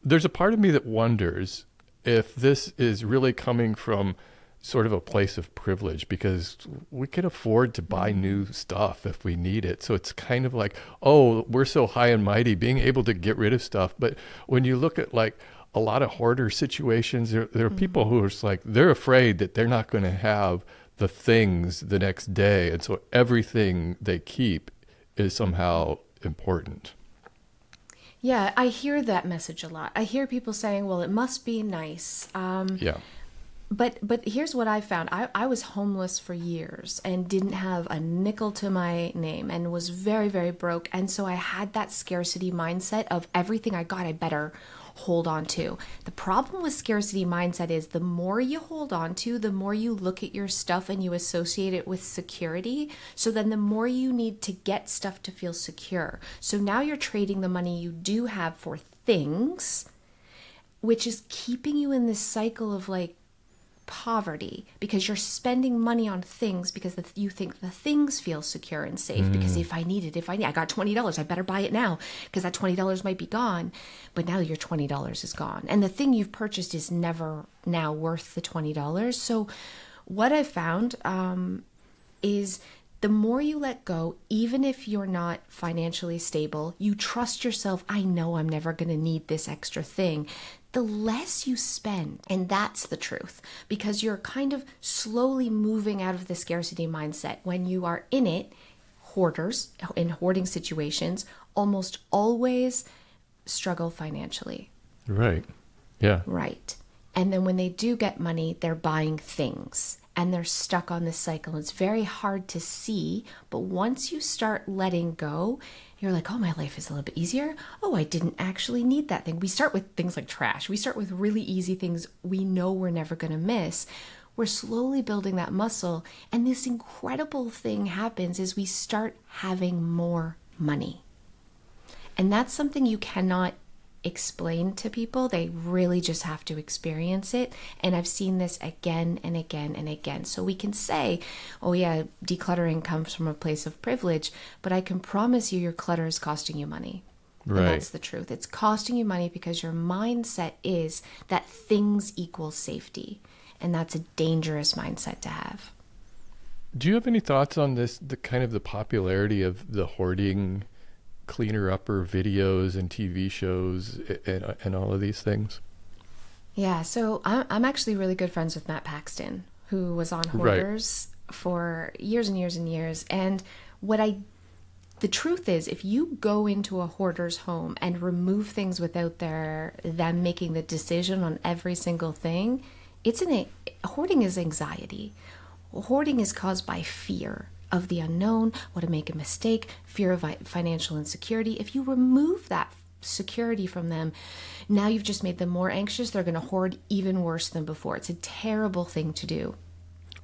C: there's a part of me that wonders if this is really coming from sort of a place of privilege, because we can afford to buy new stuff if we need it. So it's kind of like, oh, we're so high and mighty being able to get rid of stuff. But when you look at like a lot of hoarder situations, there are people who are just like, they're afraid that they're not going to have the things the next day. And so everything they keep is somehow important.
A: Yeah, I hear that message a lot. I hear people saying, well, it must be nice. But here's what I found. I was homeless for years and didn't have a nickel to my name and was very, very broke. And so I had that scarcity mindset of everything I got, I better hold on to. The problem with scarcity mindset is the more you hold on to, the more you look at your stuff and you associate it with security. So then the more you need to get stuff to feel secure. So now you're trading the money you do have for things, which is keeping you in this cycle of like poverty, because you're spending money on things because you think the things feel secure and safe. Because if I got $20, I better buy it now because that $20 might be gone. But now your $20 is gone, and the thing you've purchased is never now worth the $20. So what I found is The more you let go, even if you're not financially stable, you trust yourself, I know I'm never going to need this extra thing, the less you spend. And that's the truth, because you're kind of slowly moving out of the scarcity mindset. When you are in it, hoarders in hoarding situations almost always struggle financially.
C: Right. Yeah.
A: Right. And then when they do get money, they're buying things and they're stuck on this cycle. It's very hard to see, but once you start letting go, you're like, oh, my life is a little bit easier. Oh, I didn't actually need that thing. We start with things like trash. We start with really easy things we know we're never going to miss. We're slowly building that muscle. And this incredible thing happens is we start having more money. And that's something you cannot explain to people. They really just have to experience it. And I've seen this again and again and again. So we can say, oh yeah, decluttering comes from a place of privilege, but I can promise you your clutter is costing you money.
C: Right.
A: And that's the truth. It's costing you money because your mindset is that things equal safety. And that's a dangerous mindset to have.
C: Do you have any thoughts on this, the kind of the popularity of the hoarding cleaner upper videos and TV shows and all of these things?
A: Yeah, so I'm actually really good friends with Matt Paxton, who was on Hoarders for years and years and years. And the truth is, if you go into a hoarder's home and remove things without them making the decision on every single thing, hoarding is anxiety. Hoarding is caused by fear of the unknown, what to make a mistake, fear of financial insecurity. If you remove that security from them, now you've just made them more anxious. They're going to hoard even worse than before. It's a terrible thing to do.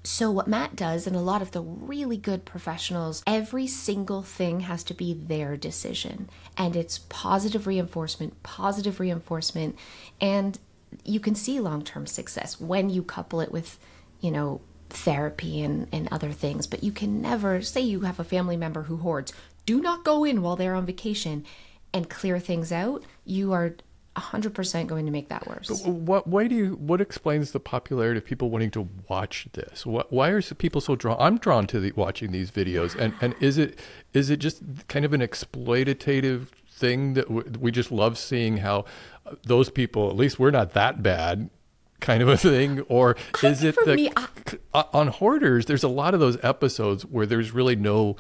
A: So what Matt does, and a lot of the really good professionals, every single thing has to be their decision. And it's positive reinforcement, and you can see long-term success when you couple it with, therapy and other things. But you can never say you have a family member who hoards. Do not go in while they're on vacation and clear things out. You are 100% going to make that worse.
C: But what explains the popularity of people wanting to watch this? Why are people so drawn? I'm drawn to watching these videos. And is it just kind of an exploitative thing that we just love seeing how those people, at least we're not that bad, kind of a thing? Or is it on Hoarders, there's a lot of those episodes where there's really no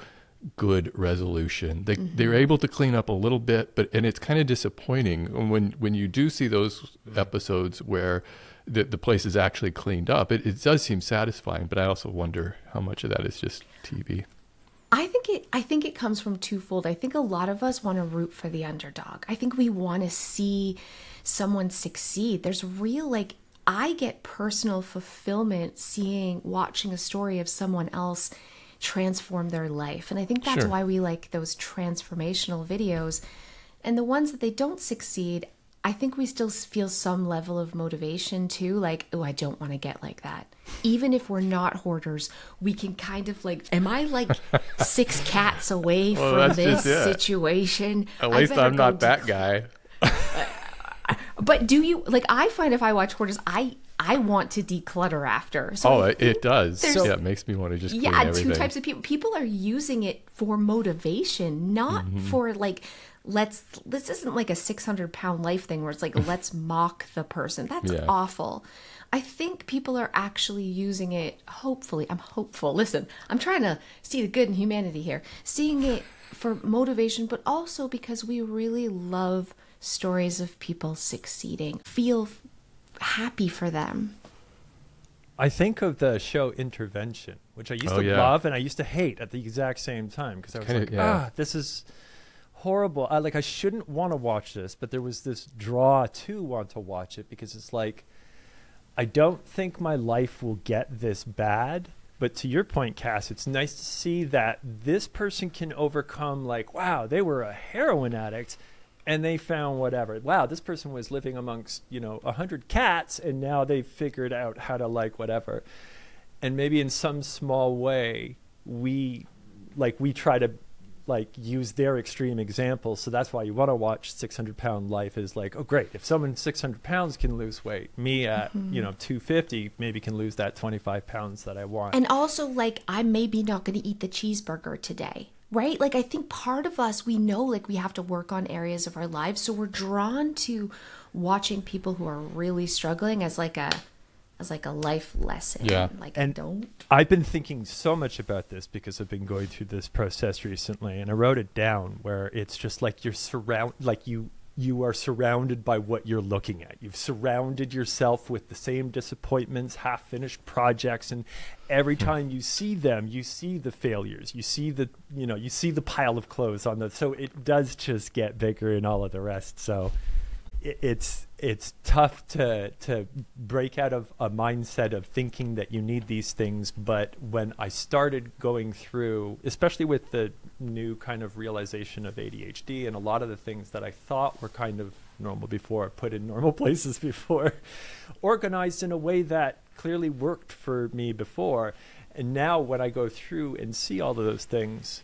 C: good resolution. They're able to clean up a little bit, and it's kind of disappointing when you do see those episodes where the place is actually cleaned up. It does seem satisfying, but I also wonder how much of that is just TV.
A: I think it comes from twofold. I think a lot of us want to root for the underdog. I think we want to see someone succeed. There's real, I get personal fulfillment watching a story of someone else transform their life. And I think that's why we like those transformational videos. And the ones that they don't succeed, I think we still feel some level of motivation too. Like, oh, I don't want to get like that. Even if we're not hoarders, we can kind of am I 6 cats away from this situation?
C: At least I'm not that guy.
A: But do you, I find if I watch Hoarders, I want to declutter after. So
C: it does. Yeah, it makes me want to just clean everything.
A: 2 types of people. People are using it for motivation, not for this isn't like a 600-pound life thing where it's let's mock the person. That's awful. I think people are actually using it, hopefully. I'm hopeful. Listen, I'm trying to see the good in humanity here. Seeing it for motivation, but also because we really love stories of people succeeding. Feel happy for them.
B: I think of the show Intervention, which I used to love and I used to hate at the exact same time, because I was this is horrible. I shouldn't want to watch this, but there was this draw to want to watch it because it's I don't think my life will get this bad. But to your point, Cass, it's nice to see that this person can overcome wow, they were a heroin addict and they found whatever. Wow, this person was living amongst, 100 cats and now they've figured out how to whatever. And maybe in some small way, we try to like use their extreme examples. So that's why you want to watch 600 Pound Life is like, oh great, if someone 600 pounds can lose weight, me at 250 maybe can lose that 25 pounds that I want.
A: And also, like, I'm maybe not going to eat the cheeseburger today, right? Like, I think part of us, we know, like, we have to work on areas of our lives, so we're drawn to watching people who are really struggling as like a life lesson.
C: Yeah.
A: Like,
B: And
A: don't.
B: I've been thinking so much about this because I've been going through this process recently, and I wrote it down where it's just like you are surrounded by what you're looking at. You've surrounded yourself with the same disappointments, half-finished projects, and every time you see them, you see the failures. You see the pile of clothes on the. So it does just get bigger and all of the rest. So it's tough to break out of a mindset of thinking that you need these things. But when I started going through, especially with the new kind of realization of ADHD and a lot of the things that I thought were kind of normal before, put in normal places before, organized in a way that clearly worked for me before. And now when I go through and see all of those things,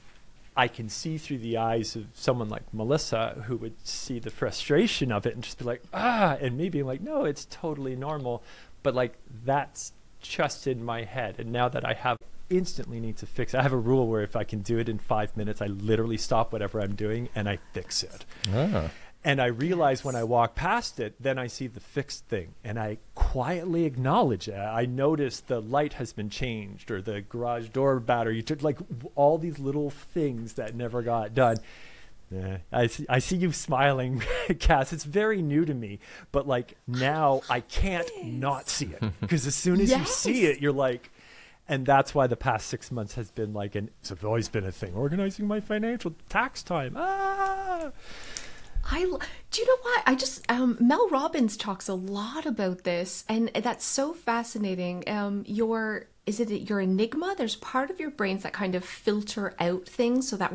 B: I can see through the eyes of someone like Melissa, who would see the frustration of it and just be like, and me being like, no, it's totally normal. But like, that's just in my head. And now that I have instantly need to fix it, I have a rule where if I can do it in 5 minutes, I literally stop whatever I'm doing and I fix it. And I realize when I walk past it, then I see the fixed thing and I quietly acknowledge it. I notice the light has been changed or the garage door battery, like all these little things that never got done. I see you smiling, Cass. It's very new to me, but like now I can't not see it because as soon as you see it, you're like, and that's why the past 6 months has been like, it's always been a thing, organizing my financial tax time.
A: Do you know what? I just, Mel Robbins talks a lot about this, and that's so fascinating. Your enigma? There's part of your brains that kind of filter out things so that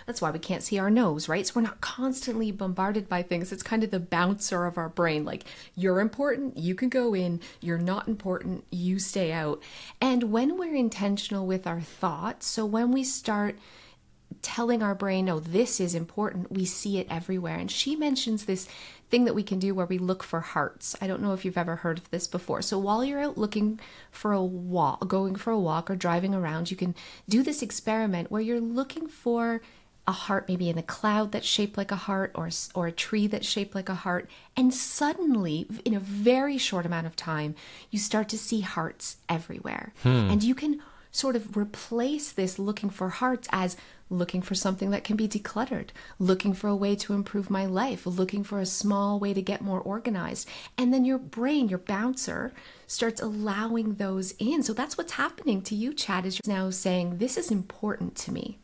A: that's why we can't see our nose, right? So we're not constantly bombarded by things. It's kind of the bouncer of our brain. Like, you're important, you can go in. You're not important, you stay out. And when we're intentional with our thoughts, so when we start telling our brain, no, this is important, we see it everywhere. And she mentions this thing that we can do where we look for hearts. I don't know if you've ever heard of this before. So while you're out looking for a walk, going for a walk or driving around, you can do this experiment where you're looking for a heart, maybe in a cloud that's shaped like a heart or a tree that's shaped like a heart. And suddenly, in a very short amount of time, you start to see hearts everywhere. And you can sort of replace this looking for hearts as looking for something that can be decluttered, looking for a way to improve my life, looking for a small way to get more organized. And then your brain, your bouncer, starts allowing those in. So that's what's happening to you, Chad, is you're now saying, this is important to me.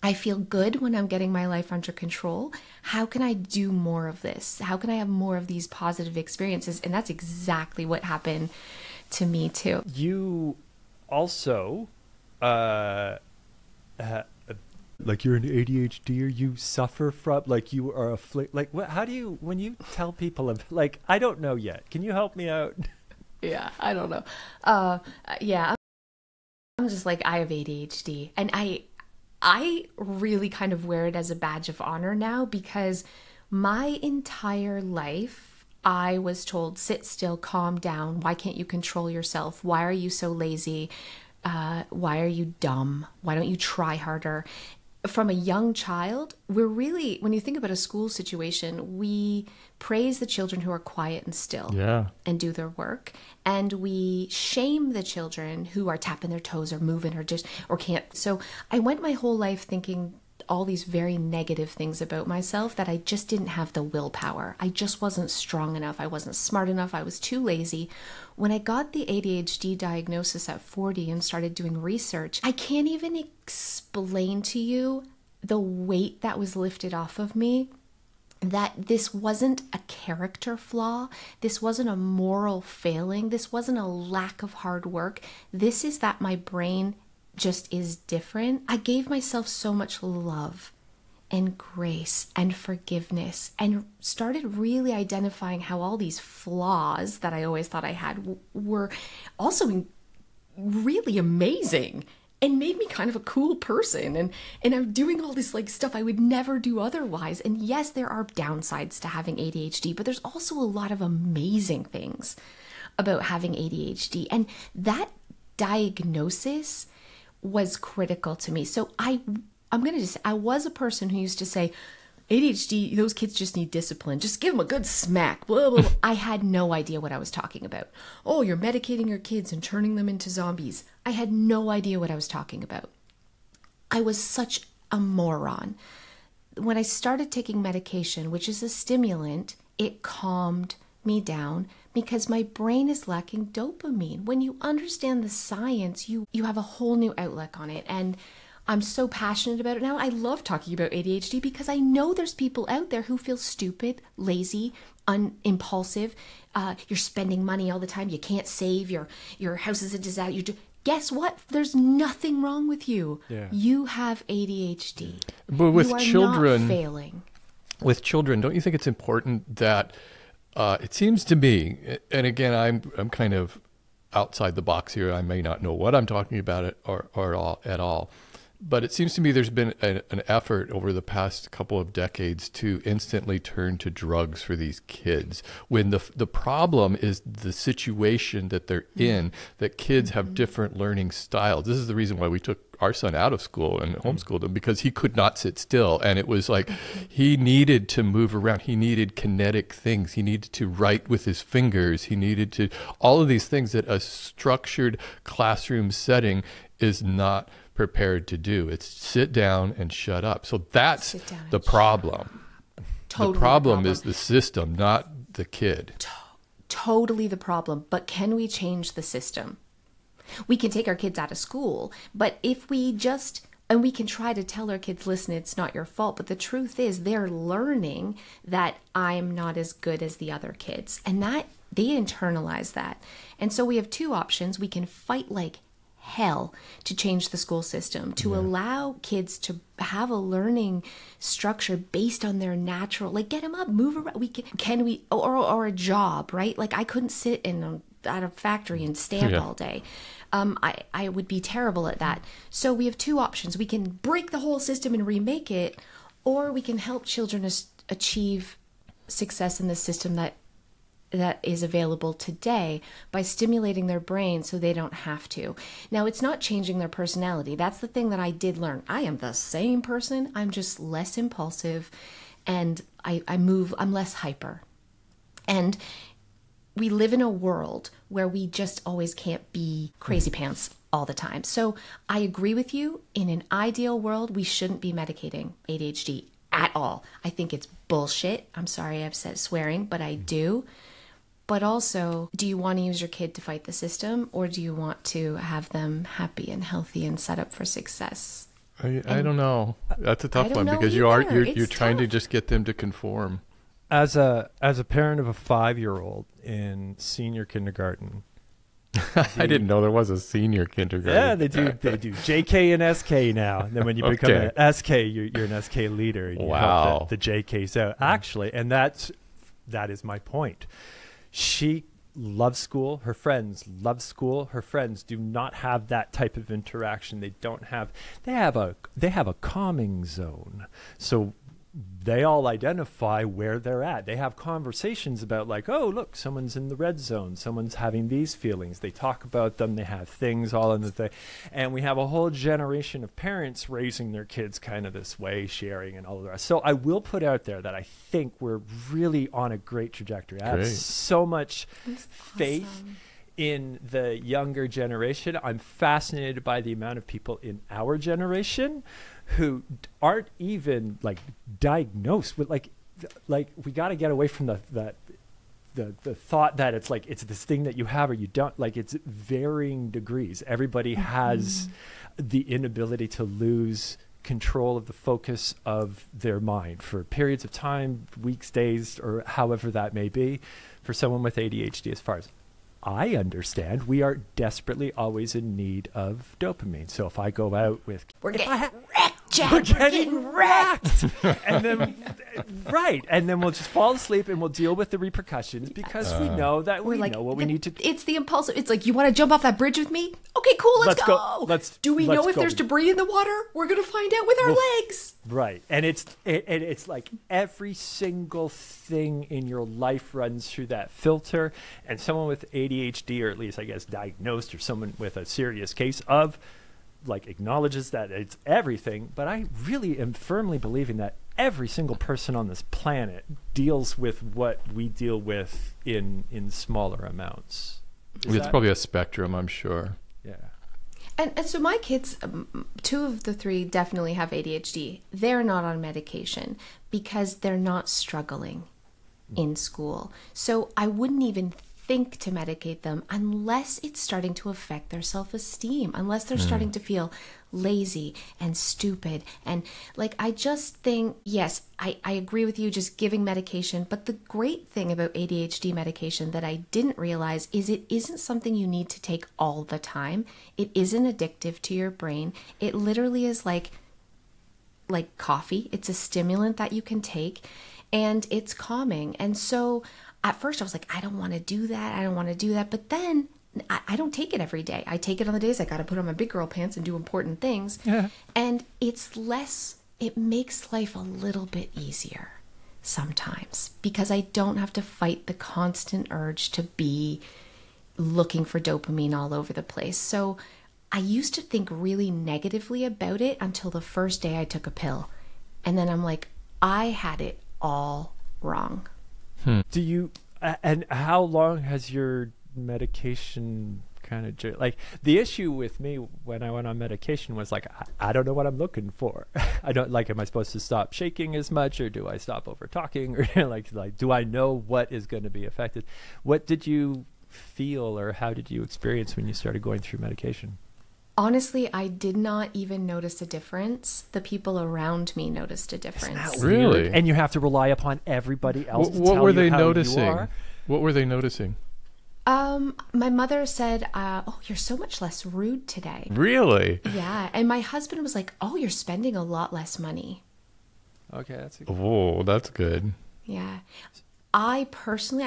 A: I feel good when I'm getting my life under control. How can I do more of this? How can I have more of these positive experiences? And that's exactly what happened to me too.
B: You also, like you're an ADHD or you suffer from, like you are like, what, how do you, when you tell people, like, I don't know yet. Can you help me out?
A: Yeah, I don't know. Yeah, I'm just like, I have ADHD, and I really kind of wear it as a badge of honor now, because my entire life I was told, sit still, calm down. Why can't you control yourself? Why are you so lazy? Why are you dumb? Why don't you try harder? From a young child, we're really, when you think about a school situation, we praise the children who are quiet and still and do their work. And we shame the children who are tapping their toes or moving or can't. So I went my whole life thinking all these very negative things about myself, that I just didn't have the willpower. I just wasn't strong enough. I wasn't smart enough. I was too lazy. When I got the ADHD diagnosis at 40 and started doing research, I can't even explain to you the weight that was lifted off of me, that this wasn't a character flaw. This wasn't a moral failing. This wasn't a lack of hard work. This is that my brain just is different. I gave myself so much love and grace and forgiveness, and started really identifying how all these flaws that I always thought I had were also really amazing. and made me kind of a cool person. And I'm doing all this like stuff I would never do otherwise. And yes, there are downsides to having ADHD, but there's also a lot of amazing things about having ADHD. And that diagnosis was critical to me. So I'm going to just, I was a person who used to say, ADHD, those kids just need discipline. Just give them a good smack. Blah, blah, blah. I had no idea what I was talking about. Oh, you're medicating your kids and turning them into zombies. I had no idea what I was talking about. I was such a moron. When I started taking medication, which is a stimulant, it calmed me down because my brain is lacking dopamine. When you understand the science, you have a whole new outlook on it. And I'm so passionate about it now. I love talking about ADHD because I know there's people out there who feel stupid, lazy, impulsive. You're spending money all the time. You can't save. Your house is a disaster. Guess what? There's nothing wrong with you.
B: Yeah.
A: You have ADHD.
C: But with
A: you are
C: children,
A: not failing.
C: With children, don't you think it's important that it seems to me, and again, I'm kind of outside the box here. I may not know what I'm talking about at all. But it seems to me there's been an effort over the past couple of decades to instantly turn to drugs for these kids when the problem is the situation that they're in, that kids have different learning styles. This is the reason why we took our son out of school and homeschooled him, because he could not sit still. And it was like he needed to move around. He needed kinetic things. He needed to write with his fingers. He needed to, all of these things that a structured classroom setting is not prepared to do. It's sit down and shut up. So that's the problem.
A: Totally
C: the problem is the system, not the kid.
A: Totally the problem. But can we change the system? We can take our kids out of school, but if we just, and we can try to tell our kids, listen, it's not your fault. But the truth is they're learning that I'm not as good as the other kids, and that they internalize that. And so we have two options. We can fight like hell to change the school system, to allow kids to have a learning structure based on their natural, like get them up, move around. Or a job, right? Like I couldn't sit at a factory and stand all day. I would be terrible at that. So we have two options. We can break the whole system and remake it, or we can help children achieve success in the system that is available today by stimulating their brain so they don't have to. Now, it's not changing their personality. That's the thing that I did learn. I am the same person. I'm just less impulsive, and I'm less hyper. And we live in a world where we just always can't be crazy pants all the time. So I agree with you. In an ideal world, we shouldn't be medicating ADHD at all. I think it's bullshit. I'm sorry I've said swearing, but I do. But also, do you want to use your kid to fight the system, or do you want to have them happy and healthy and set up for success?
C: I don't know. That's a tough one because you're trying to just get them to conform.
B: As a parent of a 5-year-old in senior kindergarten,
C: I didn't know there was a senior kindergarten.
B: Yeah, they do. They do JK and SK now. And then when you become an SK, you're an SK leader. And you help the JKs out. Actually, and that is my point. She loves school. Her friends love school. Her friends do not have that type of interaction. They have a calming zone. So they all identify where they're at. They have conversations about like, oh, look, someone's in the red zone. Someone's having these feelings. They talk about them. They have things all in the thing. And we have a whole generation of parents raising their kids kind of this way, sharing and all of the rest. So I will put out there that I think we're really on a great trajectory. I have so much faith in the younger generation. I'm fascinated by the amount of people in our generation who aren't even like diagnosed with like we got to get away from the thought that it's like it's this thing that you have or you don't. Like it's varying degrees. Everybody has the inability to lose control of the focus of their mind for periods of time, weeks, days, or however that may be. For someone with ADHD, as far as I understand, we are desperately always in need of dopamine. So if I go out with...
A: We're getting wrecked. Chad, we're getting wrecked.
B: And then, right. And then we'll just fall asleep and we'll deal with the repercussions because we know that we know what we need to.
A: It's the impulsive. It's like, you want to jump off that bridge with me? Okay, cool. Let's go. Do we know if there's debris in the water? We're going to find out with our legs.
B: Right. And it's like every single thing in your life runs through that filter. And someone with ADHD, or at least I guess diagnosed, or someone with a serious case of, like, acknowledges that it's everything. But I really am firmly believing that every single person on this planet deals with what we deal with in smaller amounts.
C: It's probably a spectrum, I'm sure.
B: Yeah.
A: And so my kids, 2 of the 3 definitely have ADHD. They're not on medication because they're not struggling in school. So I wouldn't even think to medicate them unless it's starting to affect their self-esteem, unless they're starting to feel lazy and stupid. And like, I just think, yes, I agree with you, just giving medication. But the great thing about ADHD medication that I didn't realize is it isn't something you need to take all the time. It isn't addictive to your brain. It literally is like coffee. It's a stimulant that you can take, and it's calming. And so at first I was like, I don't want to do that. But then I don't take it every day. I take it on the days I got to put on my big girl pants and do important things. Yeah. And it makes life a little bit easier sometimes because I don't have to fight the constant urge to be looking for dopamine all over the place. So I used to think really negatively about it until the first day I took a pill. And then I'm like, I had it all wrong.
B: Do you, and how long has your medication kind of, like, the issue with me when I went on medication was like, I don't know what I'm looking for. I don't, like, am I supposed to stop shaking as much, or do I stop over talking, or like do I know what is going to be affected? What did you feel, or how did you experience when you started going through medication?
A: Honestly, I did not even notice a difference. The people around me noticed a difference.
B: Isn't that weird?
C: Really?
B: And you have to rely upon everybody else to
C: what
B: tell
C: were
B: you
C: they
B: how
C: noticing?
B: you are.
C: What were they noticing?
A: My mother said, oh, you're so much less rude today.
C: Really?
A: Yeah. And my husband was like, oh, you're spending a lot less money.
B: Okay, that's a
C: Oh, that's good.
A: Yeah. I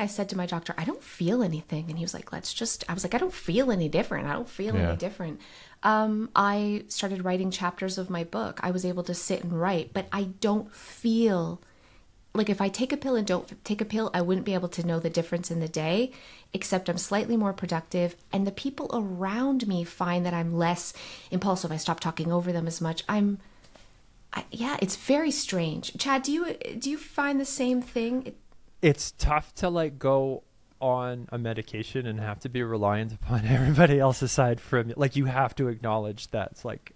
A: said to my doctor, I don't feel anything. And he was like, I was like, I don't feel any different. I started writing chapters of my book. I was able to sit and write, but I don't feel like, if I take a pill and don't take a pill, I wouldn't be able to know the difference in the day, except I'm slightly more productive. And the people around me find that I'm less impulsive. I stop talking over them as much. Yeah, it's very strange. Chad, do you find the same thing?
B: It's tough to, like, go on a medication and have to be reliant upon everybody else aside from, like, you have to acknowledge that it's like,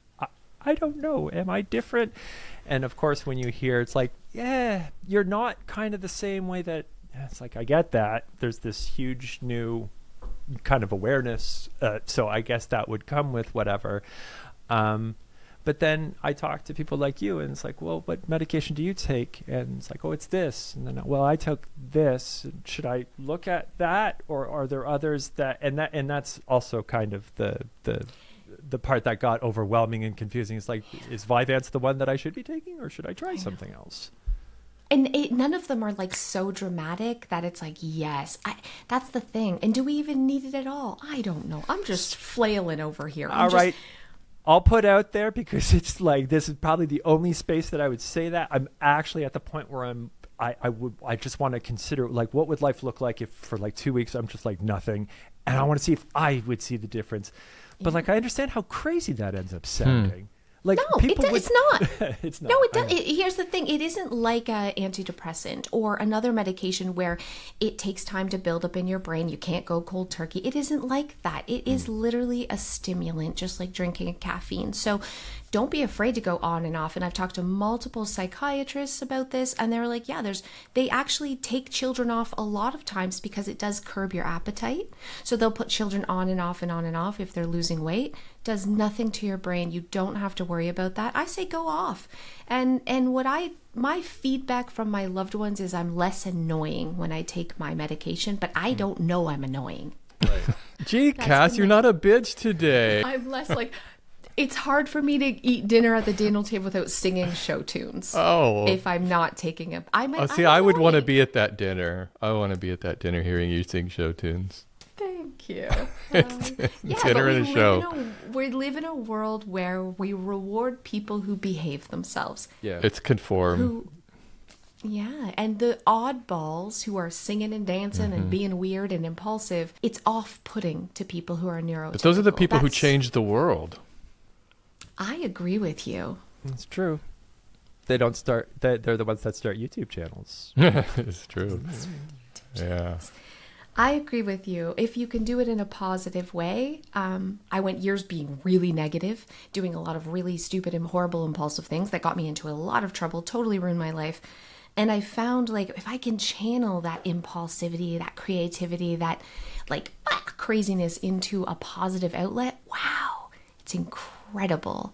B: I don't know, am I different? And of course, when you hear, it's like, yeah, you're not kind of the same way that, it's like, I get that. There's this huge new kind of awareness. So I guess that would come with whatever. But then I talk to people like you, and it's like, well, what medication do you take? And it's like, oh, it's this. And then, well, I took this. Should I look at that, or are there others that? And that's also kind of the part that got overwhelming and confusing. It's like, is Vyvanse the one that I should be taking, or should I try something else?
A: And none of them are like so dramatic that it's like, yes, that's the thing. And do we even need it at all? I don't know. I'm just flailing over here.
B: All right. I'll put out there, because it's like, this is probably the only space that I would say that. I'm actually at the point where I just want to consider, like, what would life look like if for like 2 weeks I'm just like nothing, and I want to see if I would see the difference. But like, I understand how crazy that ends up sounding. Like,
A: no, it's not.
B: It's not.
A: No, it does. Here's the thing. It isn't like an antidepressant or another medication where it takes time to build up in your brain. You can't go cold turkey. It isn't like that. It is literally a stimulant, just like drinking a caffeine. So don't be afraid to go on and off. And I've talked to multiple psychiatrists about this, and they're like, yeah, they actually take children off a lot of times because it does curb your appetite. So they'll put children on and off and on and off if they're losing weight. Does nothing to your brain. You don't have to worry about that. I say go off. And my feedback from my loved ones is I'm less annoying when I take my medication, but I don't know I'm annoying.
C: Right. Gee, Cass, you're not a bitch today.
A: I'm less like, It's hard for me to eat dinner at the dinner table without singing show tunes.
C: Oh.
A: If I'm not taking a...
C: I would want to be at that dinner. I want to be at that dinner hearing you sing show tunes.
A: Thank you.
C: Dinner and a show.
A: We live in a world where we reward people who behave themselves.
B: Yeah.
C: It's conform.
A: And the oddballs who are singing and dancing and being weird and impulsive, it's off-putting to people who are neurotypical.
C: But those are the people who change the world.
A: I agree with you.
B: It's true. They're the ones that start YouTube channels.
C: It's true. Yeah.
A: I agree with you. If you can do it in a positive way, I went years being really negative, doing a lot of really stupid and horrible impulsive things that got me into a lot of trouble, totally ruined my life. And I found, like, if I can channel that impulsivity, that creativity, that like craziness into a positive outlet, wow, it's incredible.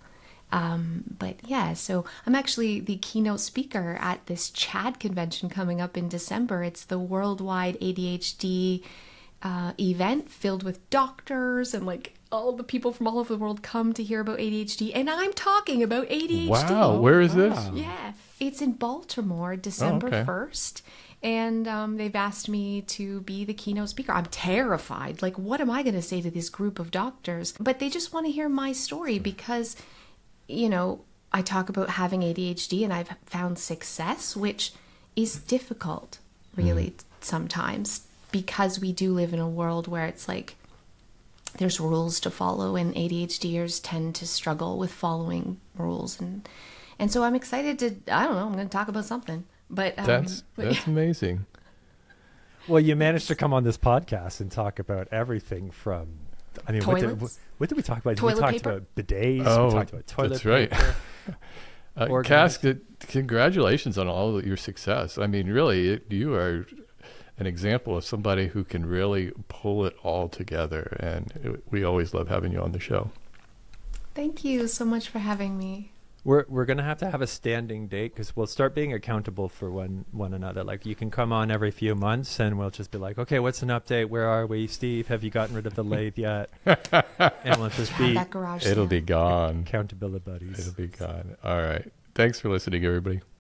A: But yeah, so I'm actually the keynote speaker at this CHAD convention coming up in December. It's the worldwide ADHD event filled with doctors and like all the people from all over the world come to hear about ADHD. And I'm talking about ADHD.
C: Wow, where is this?
A: Yeah, it's in Baltimore, December 1st. And they've asked me to be the keynote speaker. I'm terrified. Like, what am I going to say to this group of doctors? But they just want to hear my story because, you know, I talk about having ADHD and I've found success, which is difficult, really, sometimes, because we do live in a world where it's like there's rules to follow, and ADHDers tend to struggle with following rules. And so I'm excited to, I don't know, I'm going to talk about something. But
C: that's amazing.
B: Well, you managed to come on this podcast and talk about everything from, I mean, what did we talk about?
A: Toilet
B: we talked
A: paper?
B: about bidets.
C: Oh,
B: we talked about toilet
C: that's right.
B: paper.
C: Cas, congratulations on all of your success. I mean, really, you are an example of somebody who can really pull it all together. And we always love having you on the show.
A: Thank you so much for having me.
B: We're going to have a standing date because we'll start being accountable for one another. Like, you can come on every few months and we'll just be like, okay, what's an update? Where are we? Steve, have you gotten rid of the lathe yet? And we'll just be,
A: that garage
C: it'll be gone.
B: Accountability buddies.
C: It'll be gone. All right. Thanks for listening, everybody.